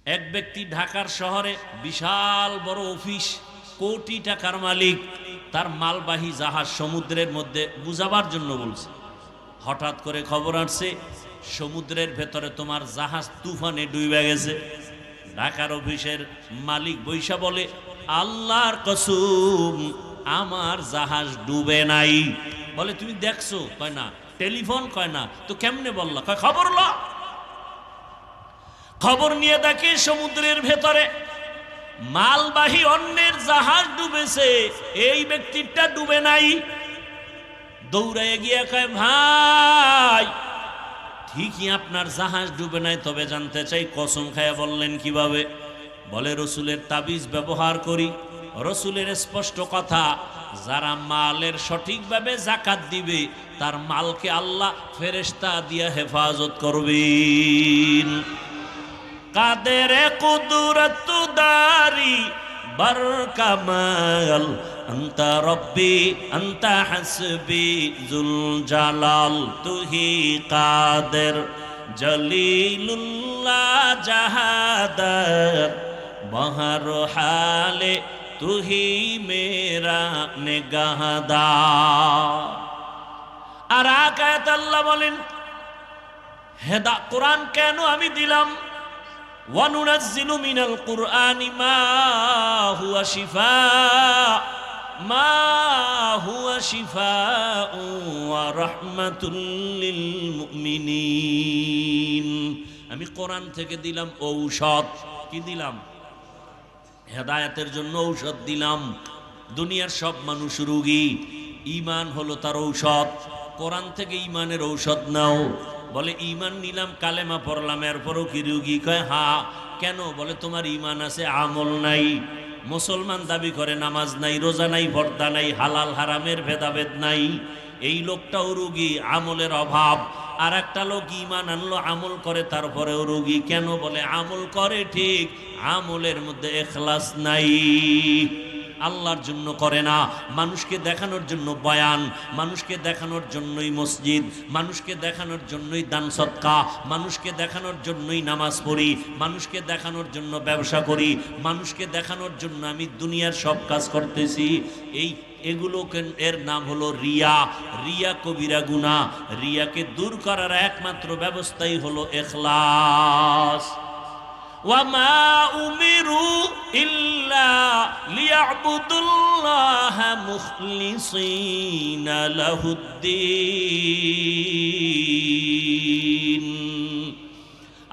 এক ব্যক্তি ঢাকার শহরে বিশাল বড় অফিস, কোটি টাকার মালিক, তার মালবাহী জাহাজ সমুদ্রের মধ্যে বুঝাবার জন্য বলছে। হঠাৎ করে খবর আসছে সমুদ্রের ভেতরে তোমার জাহাজ তুফানে ডুবে গেছে। ঢাকার অফিসের মালিক বৈশা বলে, আল্লাহর কসম আমার জাহাজ ডুবে নাই। বলে তুমি দেখছো? কয় না। টেলিফোন? কয় না। তো কেমনে বললা? কয় খবর ল। খবর নিয়ে দেখে সমুদ্রের ভেতরে মালবাহী অন্যের জাহাজ ডুবেছে, এই ব্যক্তিটা ডুবে নাই। দৌড়ায় গিয়ে কয়, ভাই ঠিকই আপনার জাহাজ ডুবে নাই, তবে জানতে চাই কসম খায়া বললেন কিভাবে? বলে রসুলের তাবিজ ব্যবহার করি। রসুলের স্পষ্ট কথা, যারা মালের সঠিকভাবে যাকাত দিবে তার মালকে আল্লাহ ফেরেশতা দিয়া হেফাজত করবেন। কাদের কুদরত দারি বরকামাল আন্তা রব্বি আন্তা হাসবি জুল জালাল তুহি কাদের জলিলুল্লাহ জাহাদার বহর হালে তুহি মেরা নিগাহদার। আর আয়াত আল্লাহ বলেন, হেদা কোরআন কেন আমি দিলাম? ওয়ানুনাজ্জিলু মিনাল কুরআনি মা হুয়া শিফাউ ওয়া রাহমাতুল লিল মুমিনিন। আমি কোরআন থেকে দিলাম ঔষধ। কি দিলাম? হেদায়েতের জন্য ঔষধ দিলাম। দুনিয়ার সব মানুষ রোগী, ঈমান হলো তার ঔষধ। কোরআন থেকে ঈমানের ঔষধ নাও। বলে ঈমান নিলাম, কালেমা পড়লাম, এরপরও কি রোগী? কয় হ্যাঁ। কেন? বলে তোমার ঈমান আছে, আমল নাই। মুসলমান দাবি করে, নামাজ নাই, রোজা নাই, পর্দা নাই, হালাল হারামের ভেদাভেদ নাই। এই লোকটাও রোগী, আমলের অভাব। আর একটা লোক ঈমান আনলো, আমল করে, তারপরেও রোগী। কেন? বলে আমল করে ঠিক, আমলের মধ্যে ইখলাস নাই, আল্লাহর জন্য করে না। মানুষকে দেখানোর জন্য বয়ান, মানুষকে দেখানোর জন্যই মসজিদ, মানুষকে দেখানোর জন্যই দান সদকা, মানুষকে দেখানোর জন্যই নামাজ পড়ি, মানুষকে দেখানোর জন্য ব্যবসা করি, মানুষকে দেখানোর জন্য আমি দুনিয়ার সব কাজ করতেছি। এগুলোকে এর নাম হলো রিয়া। রিয়া কবিরা গুনাহ। রিয়াকে দূর করার একমাত্র ব্যবস্থাই হলো ইখলাস। ওয়ামা উমিরু ইল্লা লিয়াবুদুল্লাহা মুখলিসিনা লাহুদ্দিন।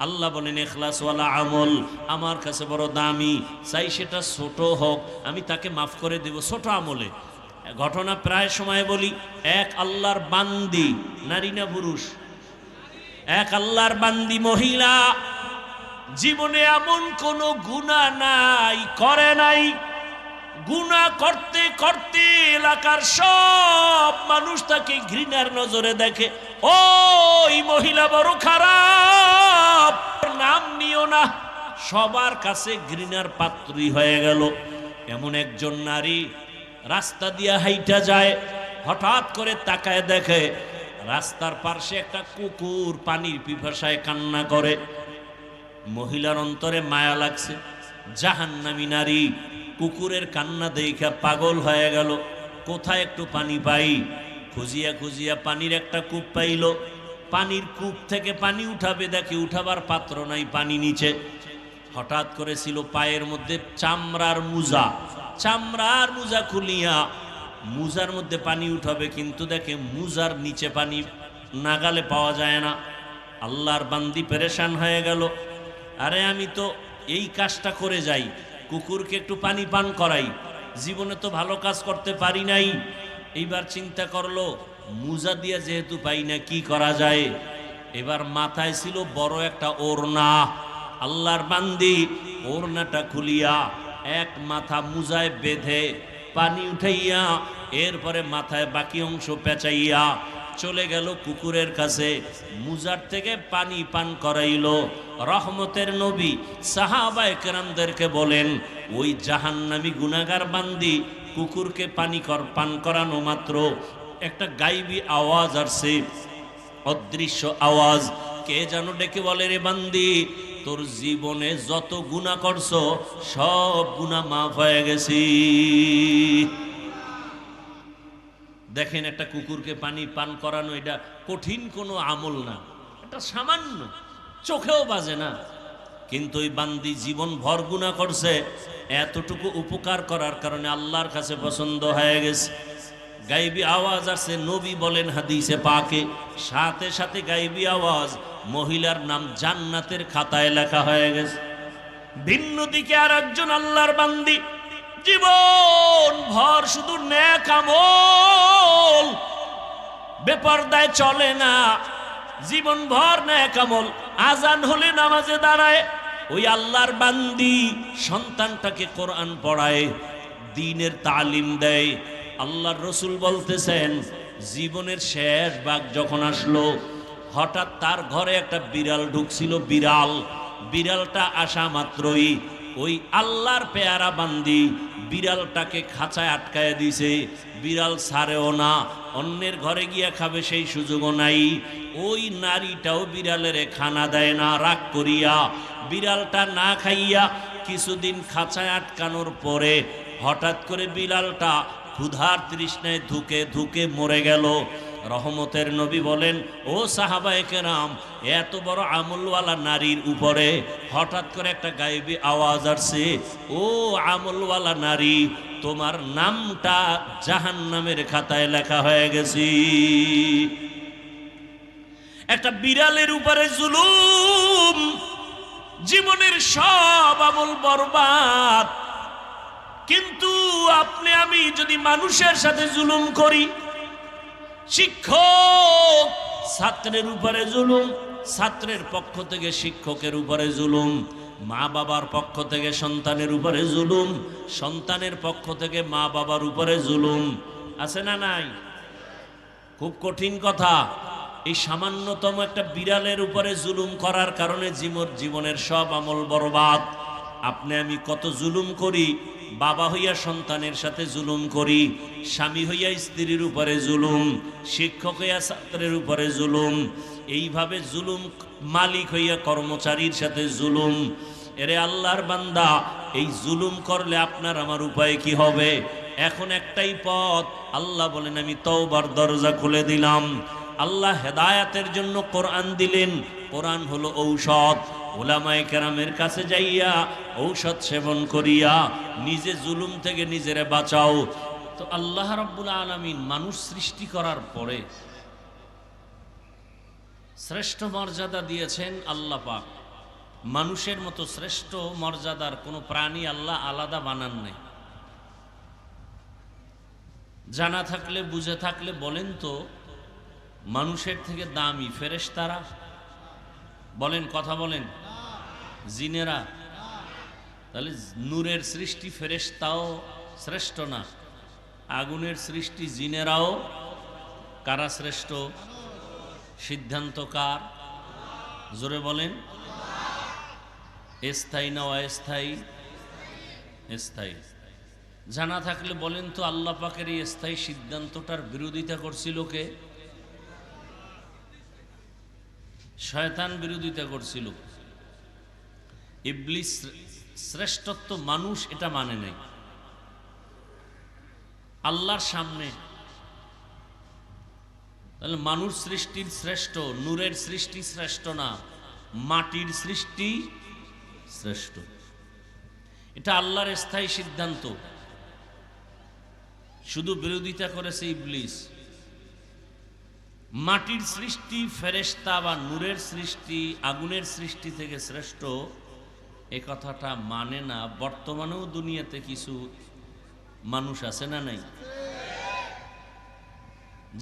আল্লাহ বলেন ইখলাসওয়ালা আমল আমার কাছে বড় দামি, চাই সেটা ছোট হোক, আমি তাকে মাফ করে দেব ছোট আমলে। ঘটনা প্রায় সময় বলি, এক আল্লাহর বান্দি, নারী না পুরুষ? এক আল্লাহর বান্দি মহিলা, জীবনে এমন কোন গুনাহ নাই, করে নাই। গুনাহ করতে করতে এলাকার সব মানুষ তাকে ঘৃণার নজরে দেখে। ওই মহিলা বড় খারাপ, নাম নিও না, সবার কাছে ঘৃণার পাত্রী হয়ে গেল। এমন একজন নারী রাস্তা দিয়া হাইটা যায়, হঠাৎ করে তাকায় দেখে রাস্তার পাশে একটা কুকুর পানির পিপাসায় কান্না করে। মহিলার অন্তরে মায়া লাগছে। জাহান্নামী নারী কুকুরের কান্না দেখা পাগল হয়ে গেল। কোথায় একটু পানি পাই? খুঁজিয়া খুঁজিয়া পানির একটা কূপ পাইল। পানির কূপ থেকে পানি উঠাবে, দেখে উঠাবার পাত্র নাই, পানি নিচে। হঠাৎ করে ছিল পায়ের মধ্যে চামড়ার মুজা, চামড়ার মুজা খুলিয়া মুজার মধ্যে পানি উঠাবে, কিন্তু দেখে মুজার নিচে পানি নাগালে পাওয়া যায় না। আল্লাহর বান্দি পেরেশান হয়ে গেল। আরে আমি তো এই কাজটা করে যাই, কুকুরকে একটু পানি পান করাই, জীবনে তো ভালো কাজ করতে পারি নাই। এইবার চিন্তা করলো, মুজা দিয়া যেহেতু পাই না, কি করা যায়? এবার মাথায় ছিল বড় একটা ওড়না। আল্লাহর বান্দি ওড়নাটা খুলিয়া এক মাথা মুজায় বেঁধে পানি উঠাইয়া এরপরে মাথায় বাকি অংশ পেঁচাইয়া চলে গেল কুকুরের কাছে, মুজার থেকে পানি পান করাইল। রহমতের নবী সাহাবায়ে কেরামদেরকে বলেন, ওই জাহান্নামী গুনাহগার বান্দি কুকুরকে পান করানো মাত্র একটা গাইবী আওয়াজ আসছে, অদৃশ্য আওয়াজ। কে যেন ডেকে বলে, রে বান্দি তোর জীবনে যত গুনাহ করছো সব গুনাহ মাফ হয়ে গেছে। দেখেন, একটা কুকুরকে পানি পান করানো এটা কঠিন কোনো আমল না, এটা সামান্য, চোখেও বাজে না। কিন্তু ওই বান্দি জীবন ভর গুনাহ করছে, এতটুকু উপকার করার কারণে আল্লাহর কাছে পছন্দ হয়ে গেছে। গাইবি আওয়াজ আছে, নবী বলেন হাদিসে পাকে, সাথে সাথে গাইবি আওয়াজ, মহিলার নাম জান্নাতের খাতায় লেখা হয়ে গেছে। ভিন্ন দিকে আর একজন আল্লাহর বান্দি জীবন ভর শুধু নেক আমল, বেপরদায় চলে না, জীবন ভর নেক আমল, আজান হলে নামাজে দাঁড়ায়। ওই আল্লাহর বান্দি সন্তানটাকে কোরআন পড়ায়, দ্বীনের তালিম দেয়। আল্লাহর রসুল বলতেছেন, জীবনের শেষ ভাগ যখন আসলো, হঠাৎ তার ঘরে একটা বিড়াল ঢুকছিল। বিড়ালটা আসা মাত্রই ওই আল্লাহর পেয়ারা বান্দি বিড়ালটাকে খাঁচায় আটকায় দিছে। বিড়াল ছাড়েও না, অন্যের ঘরে গিয়া খাবে সেই সুযোগও নাই। ওই নারীটাও বিড়ালের খানা দেয় না, রাগ করিয়া বিড়ালটা না খাইয়া কিছুদিন খাঁচায় আটকানোর পরে হঠাৎ করে বিড়ালটা ক্ষুধার তৃষ্ণায় ধুকে ধুকে মরে গেল। রহমতের নবী বলেন, ও সাহাবায়ে কেরাম, এত বড় আমলওয়ালা নারীর উপরে হঠাৎ করে একটা গায়েবী আওয়াজ আসছে, ও আমলওয়ালা নারী, তোমার নামটা জাহান্নামের খাতায় লেখা হয়ে গেছে। একটা বিড়ালের উপরে জুলুম, জীবনের সব আমল বরবাদ। কিন্তু আপনি আমি যদি মানুষের সাথে জুলুম করি, শিক্ষক ছাত্রের উপরে জুলুম, ছাত্রের পক্ষ থেকে শিক্ষকের উপরে জুলুম, মা বাবার পক্ষ থেকে সন্তানের উপরে জুলুম, সন্তানের পক্ষ থেকে মা বাবার উপরে জুলুম, আছে না নাই? খুব কঠিন কথা। এই সামান্যতম একটা বিড়ালের উপরে জুলুম করার কারণে জীবনের সব আমল বরবাদ। আপনি আমি কত জুলুম করি, বাবা হইয়া সন্তানের সাথে জুলুম করি, স্বামী হইয়া স্ত্রীর উপরে জুলুম, শিক্ষক হইয়া ছাত্রের উপরে জুলুম, এইভাবে জুলুম, মালিক হইয়া কর্মচারীর সাথে জুলুম। এরে আল্লাহর বান্দা, এই জুলুম করলে আপনার আমার উপায় কি হবে? এখন একটাই পথ। আল্লাহ বলেন, আমি তওবার দরজা খুলে দিলাম। আল্লাহ হেদায়াতের জন্য কোরআন দিলেন। কোরআন হলো ঔষধ। উলামায়ে কেরামের কাছে যাইয়া ঔষধ সেবন করিয়া নিজে জুলুম থেকে নিজেরে বাঁচাও। তো আল্লাহ রাব্বুল আলামিন মানুষ সৃষ্টি করার পরে শ্রেষ্ঠ মর্যাদা দিয়েছেন আল্লাহ পাক। মানুষের মতো শ্রেষ্ঠ মর্যাদার কোনো প্রাণী আল্লাহ আলাদা বানান নাই। জানা থাকলে বুঝে থাকলে বলেন তো, মানুষের থেকে দামি ফেরেশতারা? বলেন, কথা বলেন। জিনেরা? তাহলে নূরের সৃষ্টি ফেরেশতাও শ্রেষ্ঠ না? আগুনের সৃষ্টি জিনেরাও? কারা শ্রেষ্ঠ? সিদ্ধান্ত কার? জোরে বলেন। স্থায়ী না অস্থায়ী? স্থায়ী। জানা থাকলে বলেন তো, আল্লাহ পাকের এই স্থায়ী সিদ্ধান্তটার বিরোধিতা করছিল কে? শয়তান বিরোধিতা করছিল। ইবলিস শ্রেষ্ঠত্ব, মানুষ এটা মানে নাই। আল্লাহর সামনে তাহলে মানুষ সৃষ্টির শ্রেষ্ঠ, নূরের সৃষ্টি শ্রেষ্ঠ না, মাটির সৃষ্টি শ্রেষ্ঠ। এটা আল্লাহর স্থায়ী সিদ্ধান্ত। শুধু বিরোধিতা করেছে ইবলিস। মাটির সৃষ্টি ফেরেশতা বা নূরের সৃষ্টি আগুনের সৃষ্টি থেকে শ্রেষ্ঠ, এ কথাটা মানে না। বর্তমানেও দুনিয়াতে কিছু মানুষ আছে না নাই?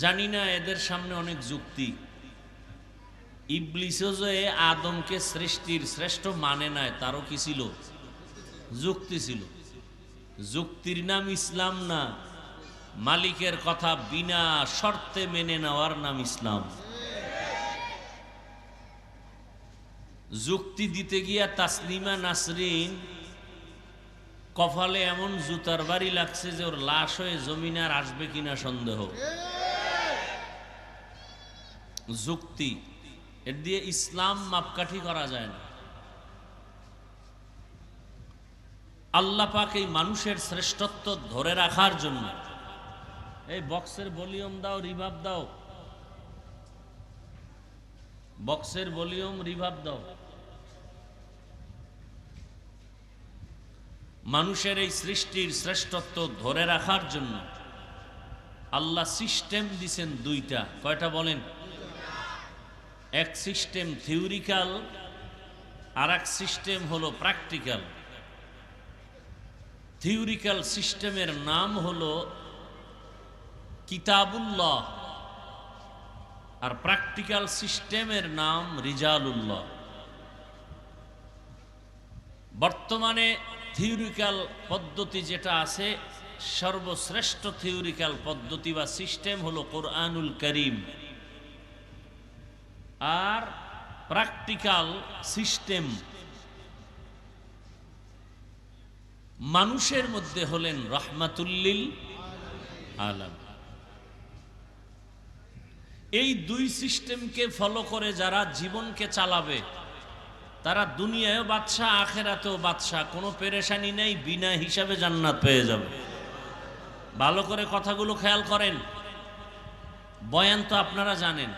জানি না, এদের সামনে অনেক যুক্তি। ইবলিসও যে আদমকে সৃষ্টির শ্রেষ্ঠ মানে নাই, তারও কি ছিল? যুক্তি ছিল। যুক্তির নাম ইসলাম না, মালিকের কথা বিনা শর্তে মেনে নেওয়ার নাম ইসলাম। যুক্তি দিতে গিয়া তাসলিমা নাসরিন কপালে এমন জুতার বাড়ি লাগছে যে ওর লাশ হয়ে জমিনে আর আসবে কিনা সন্দেহ। যুক্তি, এর দিয়ে ইসলাম মাপকাঠি করা যায় না। আল্লাহ পাক এই মানুষের শ্রেষ্ঠত্ব ধরে রাখার জন্য, এই বক্সের ভলিউম দাও, রিভাব দাও, বক্সের ভলিউম রিভাব দাও। মানুষের এই সৃষ্টির শ্রেষ্ঠত্ব ধরে রাখার জন্য আল্লাহ সিস্টেম দিছেন দুইটা। কয়টা বলেন? এক সিস্টেম থিওরিক্যাল, আর এক সিস্টেম হলো প্র্যাকটিক্যাল। থিওরিক্যাল সিস্টেমের নাম হলো কিতাবুল্লাহ, আর প্র্যাকটিক্যাল সিস্টেমের নাম রিজালুল্লাহ। বর্তমানে থিওরিক্যাল পদ্ধতি যেটা আছে, সর্বশ্রেষ্ঠ থিওরিক্যাল পদ্ধতি বা সিস্টেম হলো কোরআনুল করিম, আর প্র্যাকটিক্যাল সিস্টেম মানুষের মধ্যে হলেন রহমাতুল্লিল আলাম। এই দুই সিস্টেমকে ফলো করে যারা জীবনকে চালাবে তারা দুনিয়ায়ও বাদশাহ, আখেরাতেও বাদশাহ, কোনো পেরেশানি নেই, বিনা হিসাবে জান্নাত পেয়ে যাবে। ভালো করে কথাগুলো খেয়াল করেন। বয়ান তো আপনারা জানেন,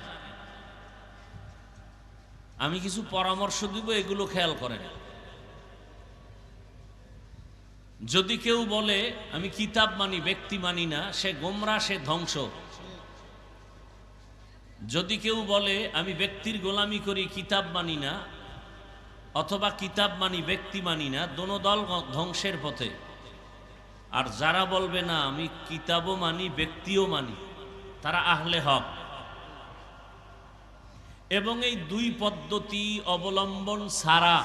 আমি কিছু পরামর্শ দিব, এগুলো খেয়াল করেন। যদি কেউ বলে আমি কিতাব মানি, ব্যক্তি মানি না, সে গোমরা, সে ধ্বংস। যদি কেউ বলে আমি ব্যক্তির গোলামি করি, কিতাব মানি না, অথবা কিতাব মানি ব্যক্তি মানি না, দোনো দল ধ্বংসের পথে। আর যারা বলবে না আমি কিতাবও মানি ব্যক্তিও মানি, তারা আহলে হক। এবং এই দুই পদ্ধতি অবলম্বন ছাড়া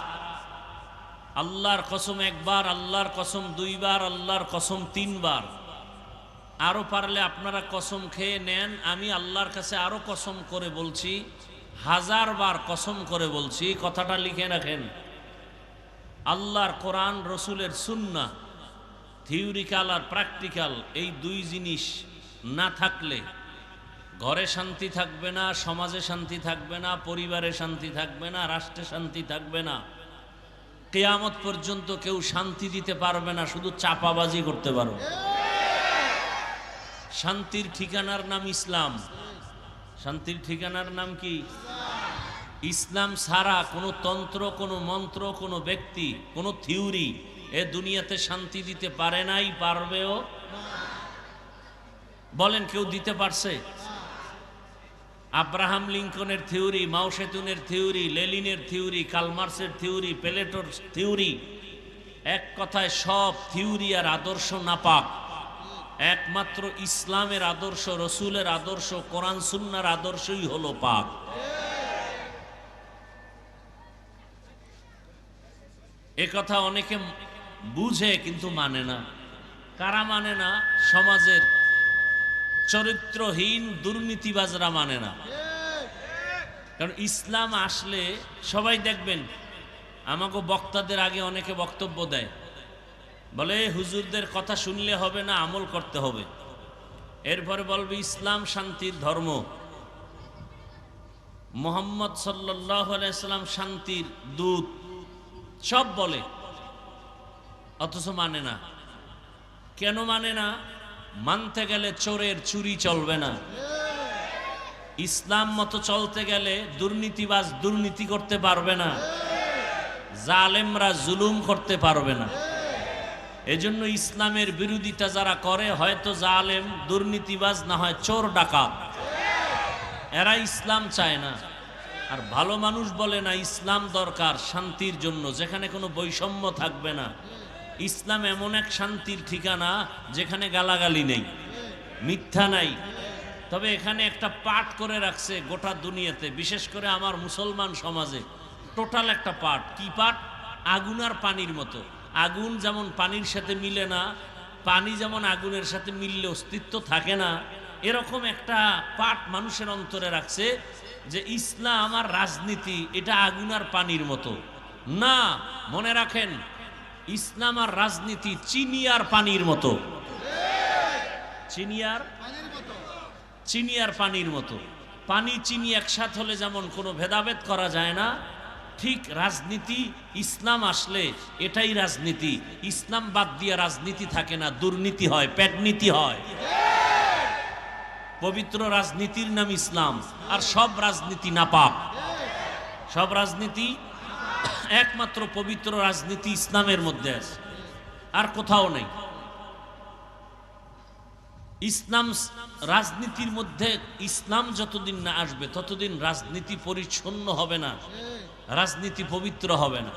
আল্লাহর কসম একবার, আল্লাহর কসম দুইবার, আল্লাহর কসম তিনবার, আরো পারলে আপনারা কসম খেয়ে নেন, আমি আল্লাহর কাছে আরো কসম করে বলছি, 1000 বার কসম করে বলছি, কথাটা লিখে রাখেন। আল্লাহর কোরআন, রসুলের সুন্নাহ, থিওরিক্যাল আর প্র্যাকটিক্যাল, এই দুই জিনিস না থাকলে ঘরে শান্তি থাকবে না, সমাজে শান্তি থাকবে না, পরিবারে শান্তি থাকবে না, রাষ্ট্রে শান্তি থাকবে না। কিয়ামত পর্যন্ত কেউ শান্তি দিতে পারবে না, শুধু চাপাবাজি করতে পারবে। শান্তির ঠিকানার নাম ইসলাম। শান্তির ঠিকানার নাম কি? ইসলাম ছাড়া কোনো তন্ত্র, কোনো মন্ত্র, কোনো ব্যক্তি, কোনো থিওরি এ দুনিয়াতে শান্তি দিতে পারে নাই, পারবেও। বলেন কেউ দিতে পারছে? আব্রাহাম লিঙ্কনের থিওরি, মাও সেতুনের থিওরি, লেনিনের থিওরি, কালমার্সের থিওরি, প্লেটোর থিওরি, এক কথায় সব থিওরি আর আদর্শ নাপাক। একমাত্র ইসলামের আদর্শ, রসুলের আদর্শ, কোরআন সুন্নাহর আদর্শই হলো পাক। এ কথা অনেকে বুঝে কিন্তু মানে না। কারা মানে না? সমাজের চরিত্রহীন দুর্নীতিবাজরা মানে না। কারণ ইসলাম আসলে সবাই দেখবেন, আমাকে বক্তাদের আগে অনেকে বক্তব্য দেয়, বলে হুজুরদের কথা শুনলে হবে না, আমল করতে হবে। এরপরে বলবে ইসলাম শান্তির ধর্ম, মুহাম্মদ সাল্লাল্লাহু আলাইহি সাল্লাম শান্তির দূত, সব বলে, অথচ মানে না। কেন মানে না? মানতে গেলে চোরের চুরি চলবে না, ইসলাম মতো চলতে গেলে দুর্নীতিবাজ দুর্নীতি করতে পারবে না, জালেমরা জুলুম করতে পারবে না। এজন্য ইসলামের বিরোধিতা যারা করে, হয়তো জালেম, দুর্নীতিবাজ, না হয় চোর ডাকাত, এরা ইসলাম চায় না। আর ভালো মানুষ বলে না ইসলাম দরকার শান্তির জন্য, যেখানে কোনো বৈষম্য থাকবে না। ইসলাম এমন এক শান্তির ঠিকানা যেখানে গালাগালি নেই, মিথ্যা নাই। তবে এখানে একটা পাঠ করে রাখছে গোটা দুনিয়াতে, বিশেষ করে আমার মুসলমান সমাজে টোটাল একটা পাঠ। কি পাঠ? আগুন আর পানির মতো। আগুন যেমন পানির সাথে মিলে না, পানি যেমন আগুনের সাথে মিললে অস্তিত্ব থাকে না, এরকম একটা পাঠ মানুষের অন্তরে রাখছে যে ইসলাম আর রাজনীতি এটা আগুন আর পানির মতো না। মনে রাখেন, ইসলাম আর রাজনীতি চিনি আর পানির মতো। চিনি আর পানির মতো। পানি চিনি একসাথে হলে যেমন কোনো ভেদাভেদ করা যায় না, ঠিক রাজনীতি ইসলাম আসলে এটাই রাজনীতি। ইসলাম বাদ দিয়ে রাজনীতি থাকে না, দুর্নীতি হয়, পেটনীতি হয়। পবিত্র রাজনীতির নাম ইসলাম, আর সব রাজনীতি নাপাক। সব রাজনীতি, একমাত্র পবিত্র রাজনীতি ইসলামের মধ্যে আছে, আর কোথাও নেই। ইসলাম রাজনীতির মধ্যে, ইসলাম যতদিন না আসবে ততদিন রাজনীতি পরিচ্ছন্ন হবে না, রাজনীতি পবিত্র হবে না।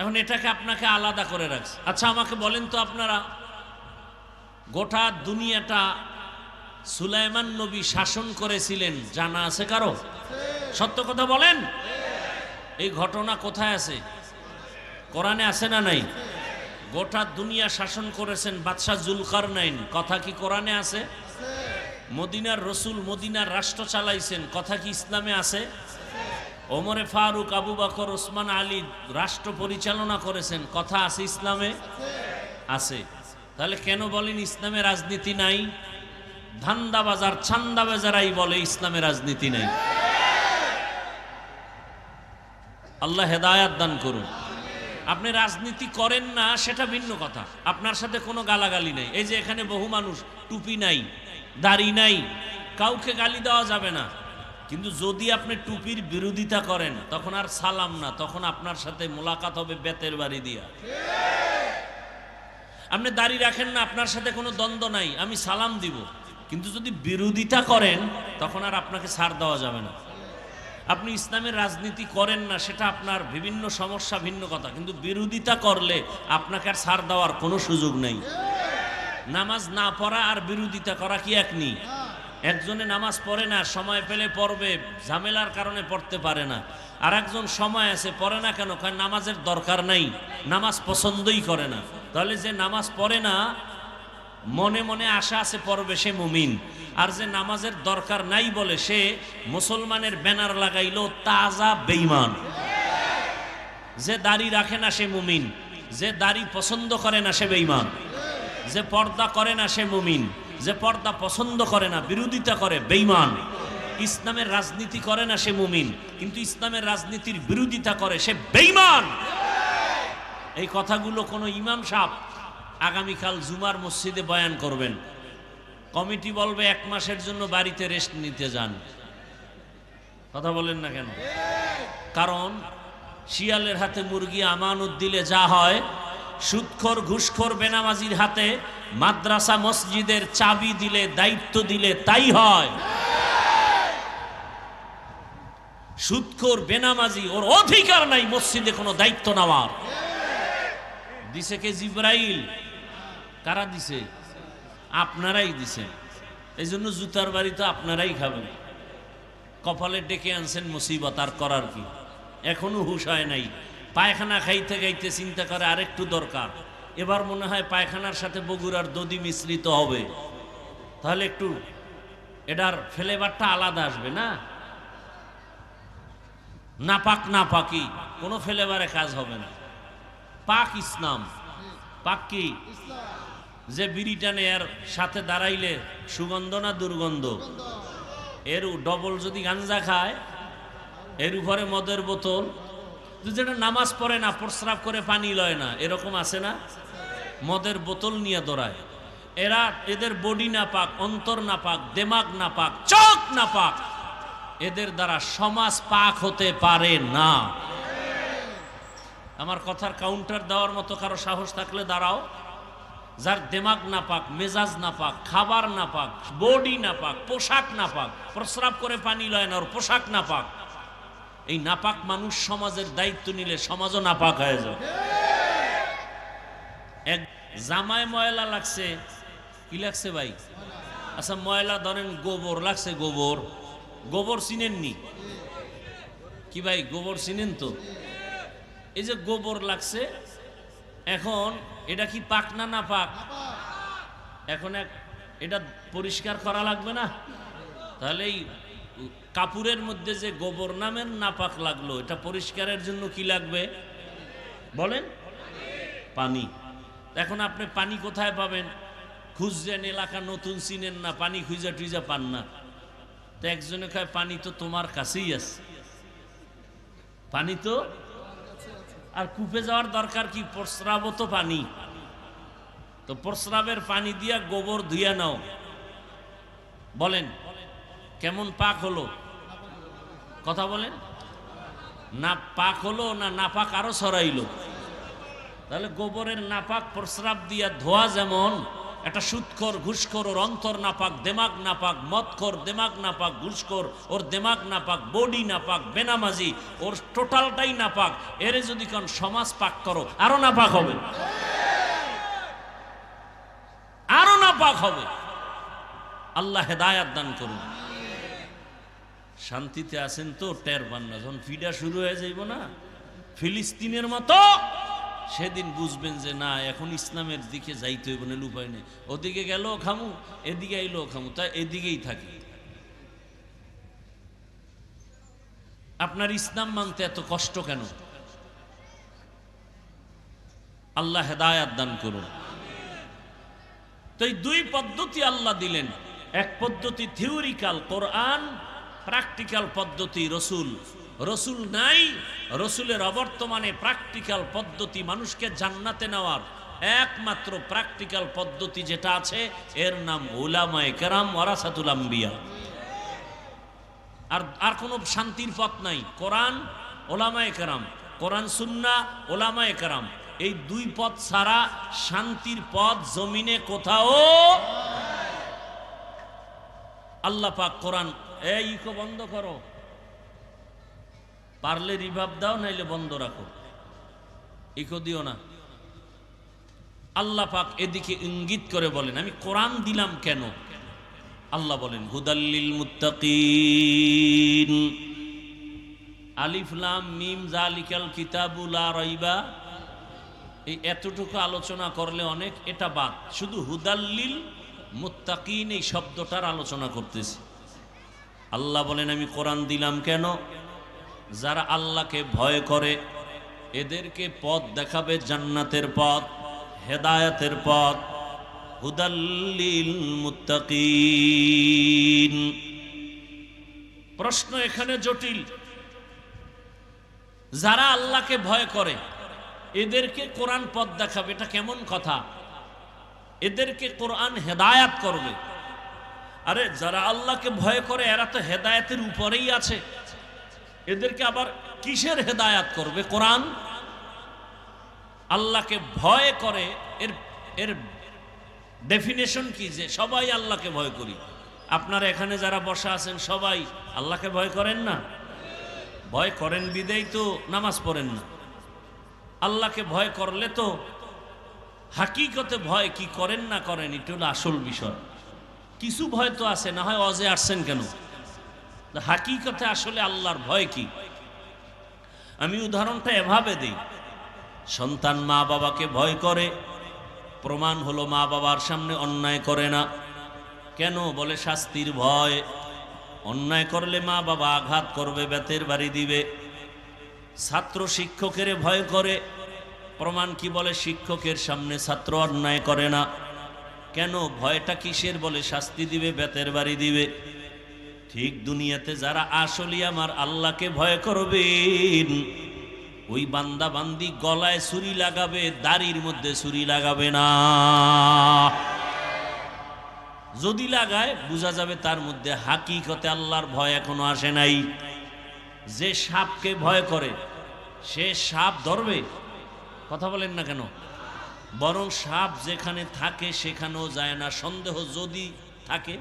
এখন এটাকে আপনাকে আলাদা করে রাখছে। আচ্ছা আমাকে বলেন তো, আপনারা গোটা দুনিয়াটা সুলাইমান নবী শাসন করেছিলেন, জানা আছে কারো? সত্য কথা বলেন, এই ঘটনা কোথায় আছে? কোরআনে আছে না নাই? গোটা দুনিয়া শাসন করেছেন বাদশাহ জুলকারনাইন, কথা কি কোরআনে আছে? মদিনার রসুল মদিনার রাষ্ট্র চালাইছেন, কথা কি ইসলামে আছে? ওমরে ফারুক, আবু বকর, ওসমান, আলী রাষ্ট্র পরিচালনা করেছেন, কথা আছে ইসলামে? আছে। তাহলে কেন বলেন ইসলামে রাজনীতি নাই? ধান্দাবাজার ছান্দাবাজারাই বলে ইসলামে রাজনীতি নাই। আল্লাহ হেদায়াত দান করুন। আপনি রাজনীতি করেন না সেটা ভিন্ন কথা, আপনার সাথে কোনো গালাগালি নেই। এই যে এখানে বহু মানুষ টুপি নাই, দাড়ি নাই, কাউকে গালি দেওয়া যাবে না। কিন্তু যদি আপনি টুপির বিরোধিতা করেন তখন আর সালাম না, তখন আপনার সাথে মোলাকাত হবে বেতের বাড়ি দিয়া। আপনি দাড়ি রাখেন না, আপনার সাথে কোনো দ্বন্দ্ব নাই, আমি সালাম দিব। কিন্তু যদি বিরোধিতা করেন তখন আর আপনাকে ছাড় দেওয়া যাবে না। আপনি ইসলামের রাজনীতি করেন না সেটা আপনার বিভিন্ন সমস্যা, ভিন্ন কথা, কিন্তু বিরোধিতা করলে আপনাকে আর ছাড় দেওয়ার কোনো সুযোগ নেই। নামাজ না পড়া আর বিরোধিতা করা কি এক নেই? একজনে নামাজ পড়ে না, সময় পেলে পড়বে, ঝামেলার কারণে পড়তে পারে না। আর একজন সময় আছে, পড়ে না কেন? কারণ নামাজের দরকার নাই, নামাজ পছন্দই করে না। তাহলে যে নামাজ পড়ে না, মনে মনে আশা আছে পড়বে, সে মুমিন। আর যে নামাজের দরকার নাই বলে সে মুসলমানের ব্যানার লাগাইলো তাজা বেঈমান। যে দাড়ি রাখে না সে মুমিন, যে দাড়ি পছন্দ করে না সে বেঈমান, যে পর্দা করে না সে মুমিন, যে পর্দা পছন্দ করে না, বিরোধিতা করে, বেঈমান। ইসলামের রাজনীতি করে না সে মুমিন, কিন্তু ইসলামের রাজনীতির বিরোধিতা করে সে বেঈমান। এই কথাগুলো কোনো ইমাম সাহেব আগামীকাল জুমার মসজিদে বয়ান করবেন, কমিটি বলবে 1 মাসের জন্য বাড়িতে রেস্ট নিতে যান। কথা বলেন না কেন? কারণ শিয়ালের হাতে মুরগি আমানত দিলে যা হয়, সুদখোর ঘুষখোর বেনামাজির হাতে মাদ্রাসা মসজিদের চাবি দিলে, দায়িত্ব দিলে তাই হয়। সুদখোর বেনামাজি, ওর অধিকার নাই মসজিদে কোনো দায়িত্ব নেওয়ার। দিছে কে? জিব্রাইল। কারা দিছে? আপনারাই দিছেন। এই জন্য জুতার বাড়ি তো আপনারাই খাবেন। কপালে ডেকে আনছেন মুসিবত, আর করার কি? এখনো হুঁশ হয় নাই। পায়খানা খাইতে খাইতে চিন্তা করে আরেকটু দরকার। এবার মনে হয় পায়খানার সাথে বগুড়ার দধি মিশ্রিত হবে, তাহলে একটু এটার ফ্লেভারটা আলাদা আসবে না? নাপাক নাপাকি কোনো ফ্লেভারে কাজ হবে না। পাক ইসলাম। পাক কি? যে বিড়ি টানে এর সাথে দাঁড়াইলে সুগন্ধ না দুর্গন্ধ? এর ডবল যদি গাঞ্জা খায়, এর উপরে মদের বোতল, যেটা নামাজ পড়ে না, প্রস্রাব করে পানি লয় না, এরকম আছে না? মদের বোতল নিয়ে দৌড়ায়। এরা, এদের বডি না পাক, অন্তর না পাক, দেমাগ না পাক, চোখ না পাক, এদের দ্বারা সমাজ পাক হতে পারে না। আমার কথার কাউন্টার দেওয়ার মতো কারো সাহস থাকলে দাঁড়াও। যার দেমাগ না পাক, মেজাজ না পাক, খাবার না পাক, বডি না পাক, পোশাক না পাক, প্রস্রাব করে পানি লয় না, ওর পোশাক না পাক, এই নাপাক মানুষ সমাজের দায়িত্ব নিলে সমাজও নাপাক হয়ে যাবে। এক জামায় ময়লা লাগছে, কি লাগছে ভাই? আচ্ছা ময়লা ধরেন গোবর লাগছে, গোবর, গোবর চিনেননি কি ভাই? গোবর চিনেন তো? এই যে গোবর লাগছে, এখন এটা কি পাক না না পাক? এখন এটা পরিষ্কার করা লাগবে না? তাহলে এই কাপড়ের মধ্যে যে গোবর নামের নাপাক লাগলো, এটা পরিষ্কারের জন্য কি লাগবে বলেন? পানি। এখন আপনি পানি কোথায় পাবেন? খুঁজছেন, এলাকা নতুন, চিনেন না, পানি খুঁজা টুইজা পান না। তো একজনে কয় পানি তো তোমার কাছেই আছে। পানি তো, আর কূপে যাওয়ার দরকার কি? প্রস্রাবও তো পানি। তো প্রস্রাবের পানি দিয়া গোবর ধুইয়া নাও, বলেন কেমন পাক হলো? কথা বলেন, না পাক হলো না নাপাক আরো ছড়াইলো? তাহলে গোবরের নাপাক প্রস্রাব দিয়া ধোয়া যেমন একটা সুদখোর ঘুষখোর ওর অন্তর নাপাক, দেমাগ নাপাক, মদখোর দেমাগ নাপাক, ঘুষখোর ওর দেমাগ নাপাক, বডি নাপাক, বেনামাজি ওর টোটালটাই নাপাক, এরে যদি কোন সমাজ পাক করো আরো নাপাক হবে, আরো নাপাক হবে। আল্লাহ হেদায়াত দান করুন। শান্তিতে আছেন তো? টের পান না, যখন ফিডা শুরু হয়ে যাইব না ফিলিস্তিনের মতো, সেদিন বুঝবেন যে না এখন ইসলামের দিকে যাইতে হইব না, উপায় নেই। ওদিকে গেলেও খামু, এদিকে আইলেও খামু, তাই এদিকেই থাকি। আপনার ইসলাম মানতে এত কষ্ট কেন? আল্লাহ হেদায়াত দান করুন। তো এই দুই পদ্ধতি আল্লাহ দিলেন, এক পদ্ধতি থিওরিক্যাল কোরআন, প্র্যাকটিক্যাল পদ্ধতি রসুল। রসুল নাই, রসুলের অবর্তমানে প্র্যাকটিক্যাল পদ্ধতি মানুষকে জান্নাতে নেওয়ার একমাত্র প্র্যাকটিক্যাল পদ্ধতি যেটা আছে এর নাম উলামায়ে কেরাম ওয়ারাসাতুল আম্বিয়া। আর কোনো শান্তির পথ নাই। কোরআন, উলামায়ে কেরাম, কোরআন সুন্নাহ, উলামায়ে কেরাম, এই দুই পথ ছাড়া শান্তির পথ জমিনে কোথাও। আল্লাহ পাক কোরআন, এই ইকো বন্ধ করো, পারলে রিভাব দাও, নাইলে বন্ধ রাখো, ইকো দিও না। আল্লাহ পাক এদিকে ইঙ্গিত করে বলেন আমি কোরআন দিলাম কেন? আল্লাহ বলেন হুদাল্লিল মুত্তাকিন, আলিফ লাম মিম যালিকাল কিতাবু লা রাইবা। এই এতটুকু আলোচনা করলে অনেক, এটা বাদ, শুধু হুদাল্লিল মুত্তাকিন এই শব্দটার আলোচনা করতেছি। আল্লাহ বলেন আমি কোরআন দিলাম কেন? যারা আল্লাহকে ভয় করে এদেরকে পথ দেখাবে জান্নাতের পথ, হেদায়েতের পথ। হুদাল্লিল মুত্তাকিন। প্রশ্ন এখানে জটিল। যারা আল্লাহকে ভয় করে এদেরকে কোরআন পথ দেখাবে, এটা কেমন কথা? এদেরকে কোরআন হেদায়াত করবে। আরে যারা আল্লাহকে ভয় করে এরা তো হেদায়েতের উপরেই আছে, এদেরকে আবার কিসের হেদায়াত করবে কোরআন? আল্লাহকে ভয় করে এর ডেফিনেশন কি? যে সবাই আল্লাহকে ভয় করি। আপনারা এখানে যারা বসা আছেন সবাই আল্লাহকে ভয় করেন না? ভয় করেন বিদেই তো নামাজ পড়েন না। আল্লাহকে ভয় করলে তো হাকিকতে ভয় কি করেন না করেন এটা হলো আসল বিষয়। কিছু ভয় তো আছে, না হয় অজে আসছেন কেন? হাকিকতে আসলে আল্লাহর ভয় কি? আমি উদাহরণটা এভাবে দিই। সন্তান মা বাবাকে ভয় করে, প্রমাণ হলো মা বাবার সামনে অন্যায় করে না। কেন? বলে শাস্তির ভয়। অন্যায় করলে মা বাবা আঘাত করবে, বেতের বাড়ি দিবে। ছাত্র শিক্ষকের ভয় করে, প্রমাণ কি? বলে শিক্ষকের সামনে ছাত্র অন্যায় করে না। কেন? ভয়টা কিসের? বলে শাস্তি দিবে, বেতের বাড়ি দিবে। ঠিক দুনিয়াতে যারা আসলে আমার আল্লাহকে ভয় করবেন ওই বান্দা বান্দি গলায় ছুরি লাগাবে, দাড়ির মধ্যে ছুরি লাগাবে না। যদি লাগায় বোঝা যাবে তার মধ্যে হাকিকতে আল্লাহর ভয় এখনো আসে নাই। যে সাপকে ভয় করে সে সাপ ধরবে? কথা বলেন না কেন? বরং সাপ যেখানে থাকে সেখানেও যায় না, সন্দেহ যদি থাকে।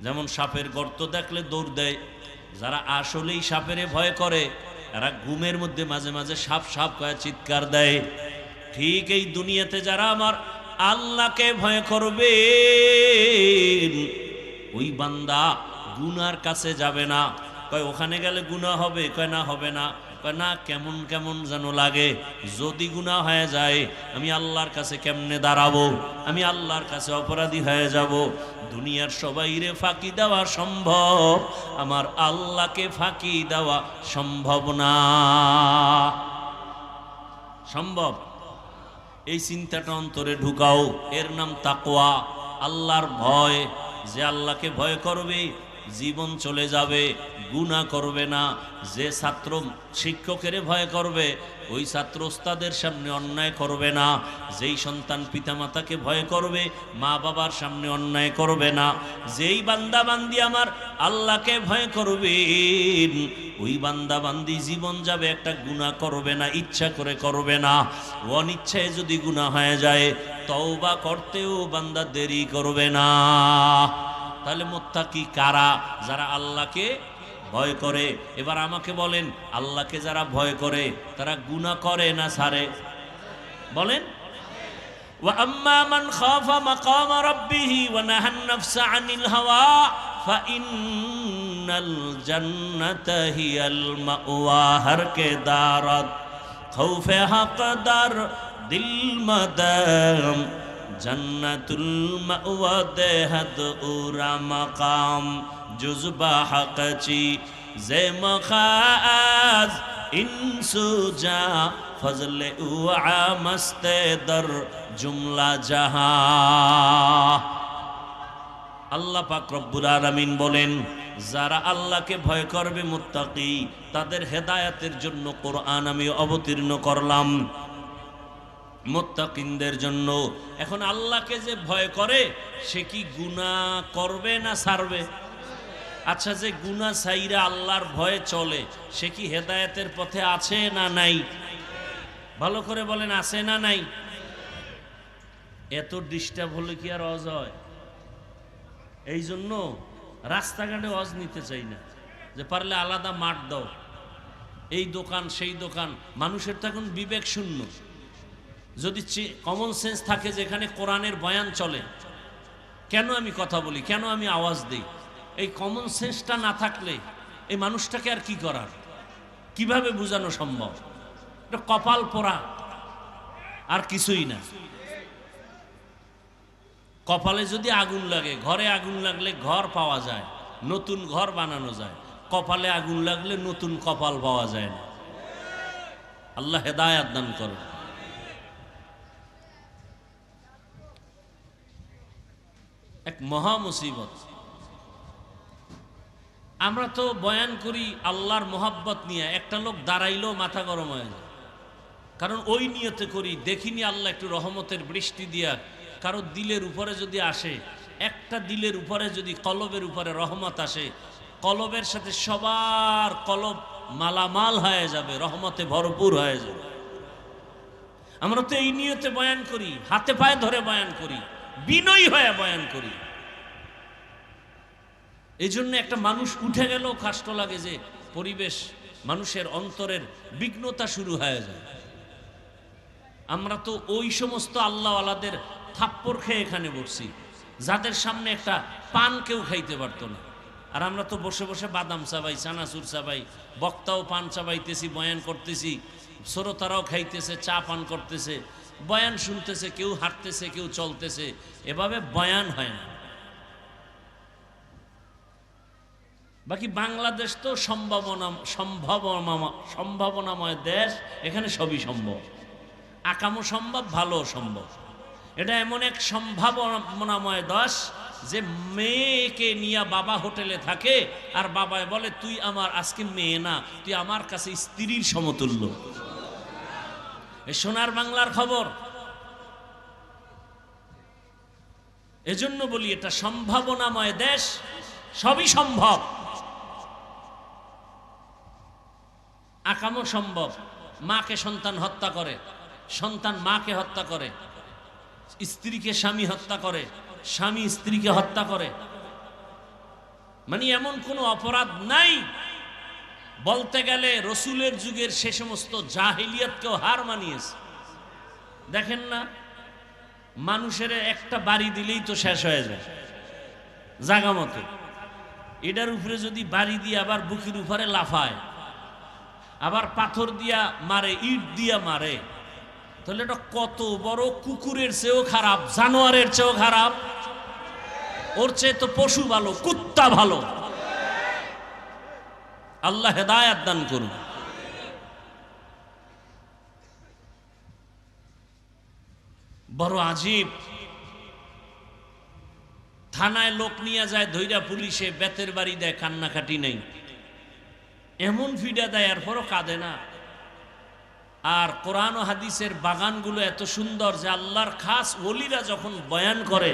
যেমন সাপের গর্ত দেখলে দৌড় দেয়। যারা আসলেই সাপের ভয় করে এরা ঘুমের মধ্যে মাঝে মাঝে সাপ সাপ করে চিৎকার দেয়। ঠিক এই দুনিয়াতে যারা আমার আল্লাহকে ভয় করবে ওই বান্দা গুনার কাছে যাবে না। কয় ওখানে গেলে গুনাহ হবে? কয় না, হবে না। কয় না, কেমন কেমন যেন লাগে। যদি গুনাহ হয়ে যায় আমি আল্লাহর কাছে কেমনে দাঁড়াবো? আমি আল্লাহর কাছে অপরাধী হয়ে যাব। দুনিয়ার সবাইরে ফাঁকি দেওয়া সম্ভব, আমার আল্লাহকে ফাঁকি দেওয়া সম্ভব না। সম্ভব? এই চিন্তাটা অন্তরে ঢুকাও। এর নাম তাকওয়া, আল্লাহর ভয়। যে আল্লাহকে ভয় করবে জীবন চলে যাবে, গুনাহ করবে না। যে ছাত্র শিক্ষকের ভয় করবে, ওই ছাত্র ওস্তাদের সামনে অন্যায় করবে না। যেই সন্তান পিতামাতাকে ভয় করবে, মা বাবার সামনে অন্যায় করবে না। যেই বান্দা বান্দি আমার আল্লাহকে ভয় করবেন, ওই বান্দা বান্দি জীবন যাবে একটা গুনাহ করবে না, ইচ্ছা করে করবে না। অনিচ্ছায় যদি গুনাহ হয়ে যায়, তওবা করতেও বান্দা দেরি করবে না। তাহলে মুত্তাকি কারা? যারা আল্লাহকে ভয় করে। এবার আমাকে বলেন, আল্লাহকে যারা ভয় করে তারা গুনাহ করে না ছাড়ে? বলেন। ওয়া আম্মা মান খাফা মাকাম রাব্বিহি ওয়া নাহান নাফসা আনিল হাওয়া ফাইন্নাল জান্নাতা হিয়াল মাওয়া। হর কে দারাত খৌফে হকদার দিল মদাম জান্নাতুল মাওয়া দেহাত উরা মাকাম জুজবা হকচি জে মখাজ ইনসুজা ফজলে উআ মস্তে দর জুমলা জাহা। আল্লাহ পাক রব্বুল আলামিন বলেন, যারা আল্লাহকে ভয় করবে মুত্তাকি, তাদের হেদায়েতের জন্য কোরআন আমি অবতীর্ণ করলাম মুত্তাকিনদের জন্য। এখন আল্লাহকে যে ভয় করে সে কি গুনাহ করবে না ছাড়বে? আচ্ছা, যে গুনাহ ছাইরা আল্লাহর ভয়ে চলে সে কি হেদায়েতের পথে আছে না নাই? ভালো করে বলেন, আছে না নাই? এত ডিস্টার্ব হলে কি আর ওয়াজ হয়? এই জন্য রাস্তাঘাটে ওয়াজ নিতে চাই না, যে পারলে আলাদা মাঠ দাও, এই দোকান সেই দোকান। মানুষের তো এখন বিবেক শূন্য। যদি কমন সেন্স থাকে যেখানে কোরআনের বয়ান চলে, কেন আমি কথা বলি, কেন আমি আওয়াজ দিই? এই কমন সেন্সটা না থাকলে এই মানুষটাকে আর কি করার, কিভাবে বোঝানো সম্ভব? এটা কপাল পোড়া, আর কিছুই না। কপালে যদি আগুন লাগে, ঘরে আগুন লাগলে ঘর পাওয়া যায়, নতুন ঘর বানানো যায়। কপালে আগুন লাগলে নতুন কপাল পাওয়া যায় না। আল্লাহ হেদায়েত দান করে। এক মহা মুসিবত। আমরা তো বয়ান করি আল্লাহর মোহাব্বত নিয়ে, একটা লোক দাঁড়াইলেও মাথা গরম হয়ে যায়, কারণ ওই নিয়তে করি। দেখিনি আল্লাহ একটু রহমতের বৃষ্টি দিয়া কারো দিলের উপরে যদি আসে, একটা দিলের উপরে যদি কলবের উপরে রহমত আসে, কলবের সাথে সবার কলব মালামাল হয়ে যাবে, রহমতে ভরপুর হয়ে যাবে। আমরা তো এই নিয়তে বয়ান করি, হাতে পায়ে ধরে বয়ান করি, বিনয়ী হয়ে বয়ান করি। এই জন্য একটা মানুষ উঠে গেলেও কষ্ট লাগে, যে পরিবেশ মানুষের অন্তরের বিঘ্নতা শুরু হয়ে যায়। আমরা তো ওই সমস্ত আল্লাহওয়ালাদের থাপ্পড় খেয়ে এখানে বসছি, যাদের সামনে একটা পান কেউ খাইতে পারতো না। আর আমরা তো বসে বসে বাদাম চাবাই, চানাচুর চাবাই, বক্তাও পান চাবাইতেছি, বয়ান করতেছি, শ্রোতারাও খাইতেছে, চা পান করতেছে, বয়ান শুনতেছে, কেউ হাঁটতেছে, কেউ চলতেছে। এভাবে বয়ান হয় না। বাকি বাংলাদেশ তো সম্ভাবনাময় দেশ, এখানে সবই সম্ভব। আকামও সম্ভব, ভালো সম্ভব। এটা এমন এক সম্ভাবনাময় দেশ যে মেয়েকে নিয়ে বাবা হোটেলে থাকে, আর বাবায় বলে, তুই আমার আজকে মেয়ে না, তুই আমার কাছে স্ত্রীর সমতুল্য। এ সোনার বাংলার খবর। এজন্য বলি এটা সম্ভাবনাময় দেশ, সবই সম্ভব। আকামও সম্ভব। মাকে সন্তান হত্যা করে, সন্তান মাকে হত্যা করে, স্ত্রীকে স্বামী হত্যা করে, স্বামী স্ত্রীকে হত্যা করে। মানে এমন কোনো অপরাধ নাই। বলতে গেলে রসুলের যুগের সে সমস্ত জাহিলিয়াতকেও হার মানিয়েছে। দেখেন না, মানুষের একটা বাড়ি দিলেই তো শেষ হয়ে যায় জাগা মতো। এটার উপরে যদি বাড়ি দিয়ে আবার বুকের উপরে লাফায়, আবার পাথর দিয়া মারে, ইট দিয়া মারে, তাহলে এটা কত বড় কুকুরের চেয়েও খারাপ, জানোয়ারের চেয়েও খারাপ। ওর চেয়ে তো পশু ভালো, কুত্তা ভালো। আল্লাহ হেদায়েত দান করুন। বড় আজীব। থানায় লোক নিয়ে যায় ধইরা পুলিশে বেতের বাড়ি দেয়, কান্নাকাটি নেই, এমন ফিডা দেয়, এরপরও কাঁদে না। আর কোরআন ও হাদিসের বাগানগুলো এত সুন্দর যে আল্লাহর খাস ওলিরা যখন বয়ান করে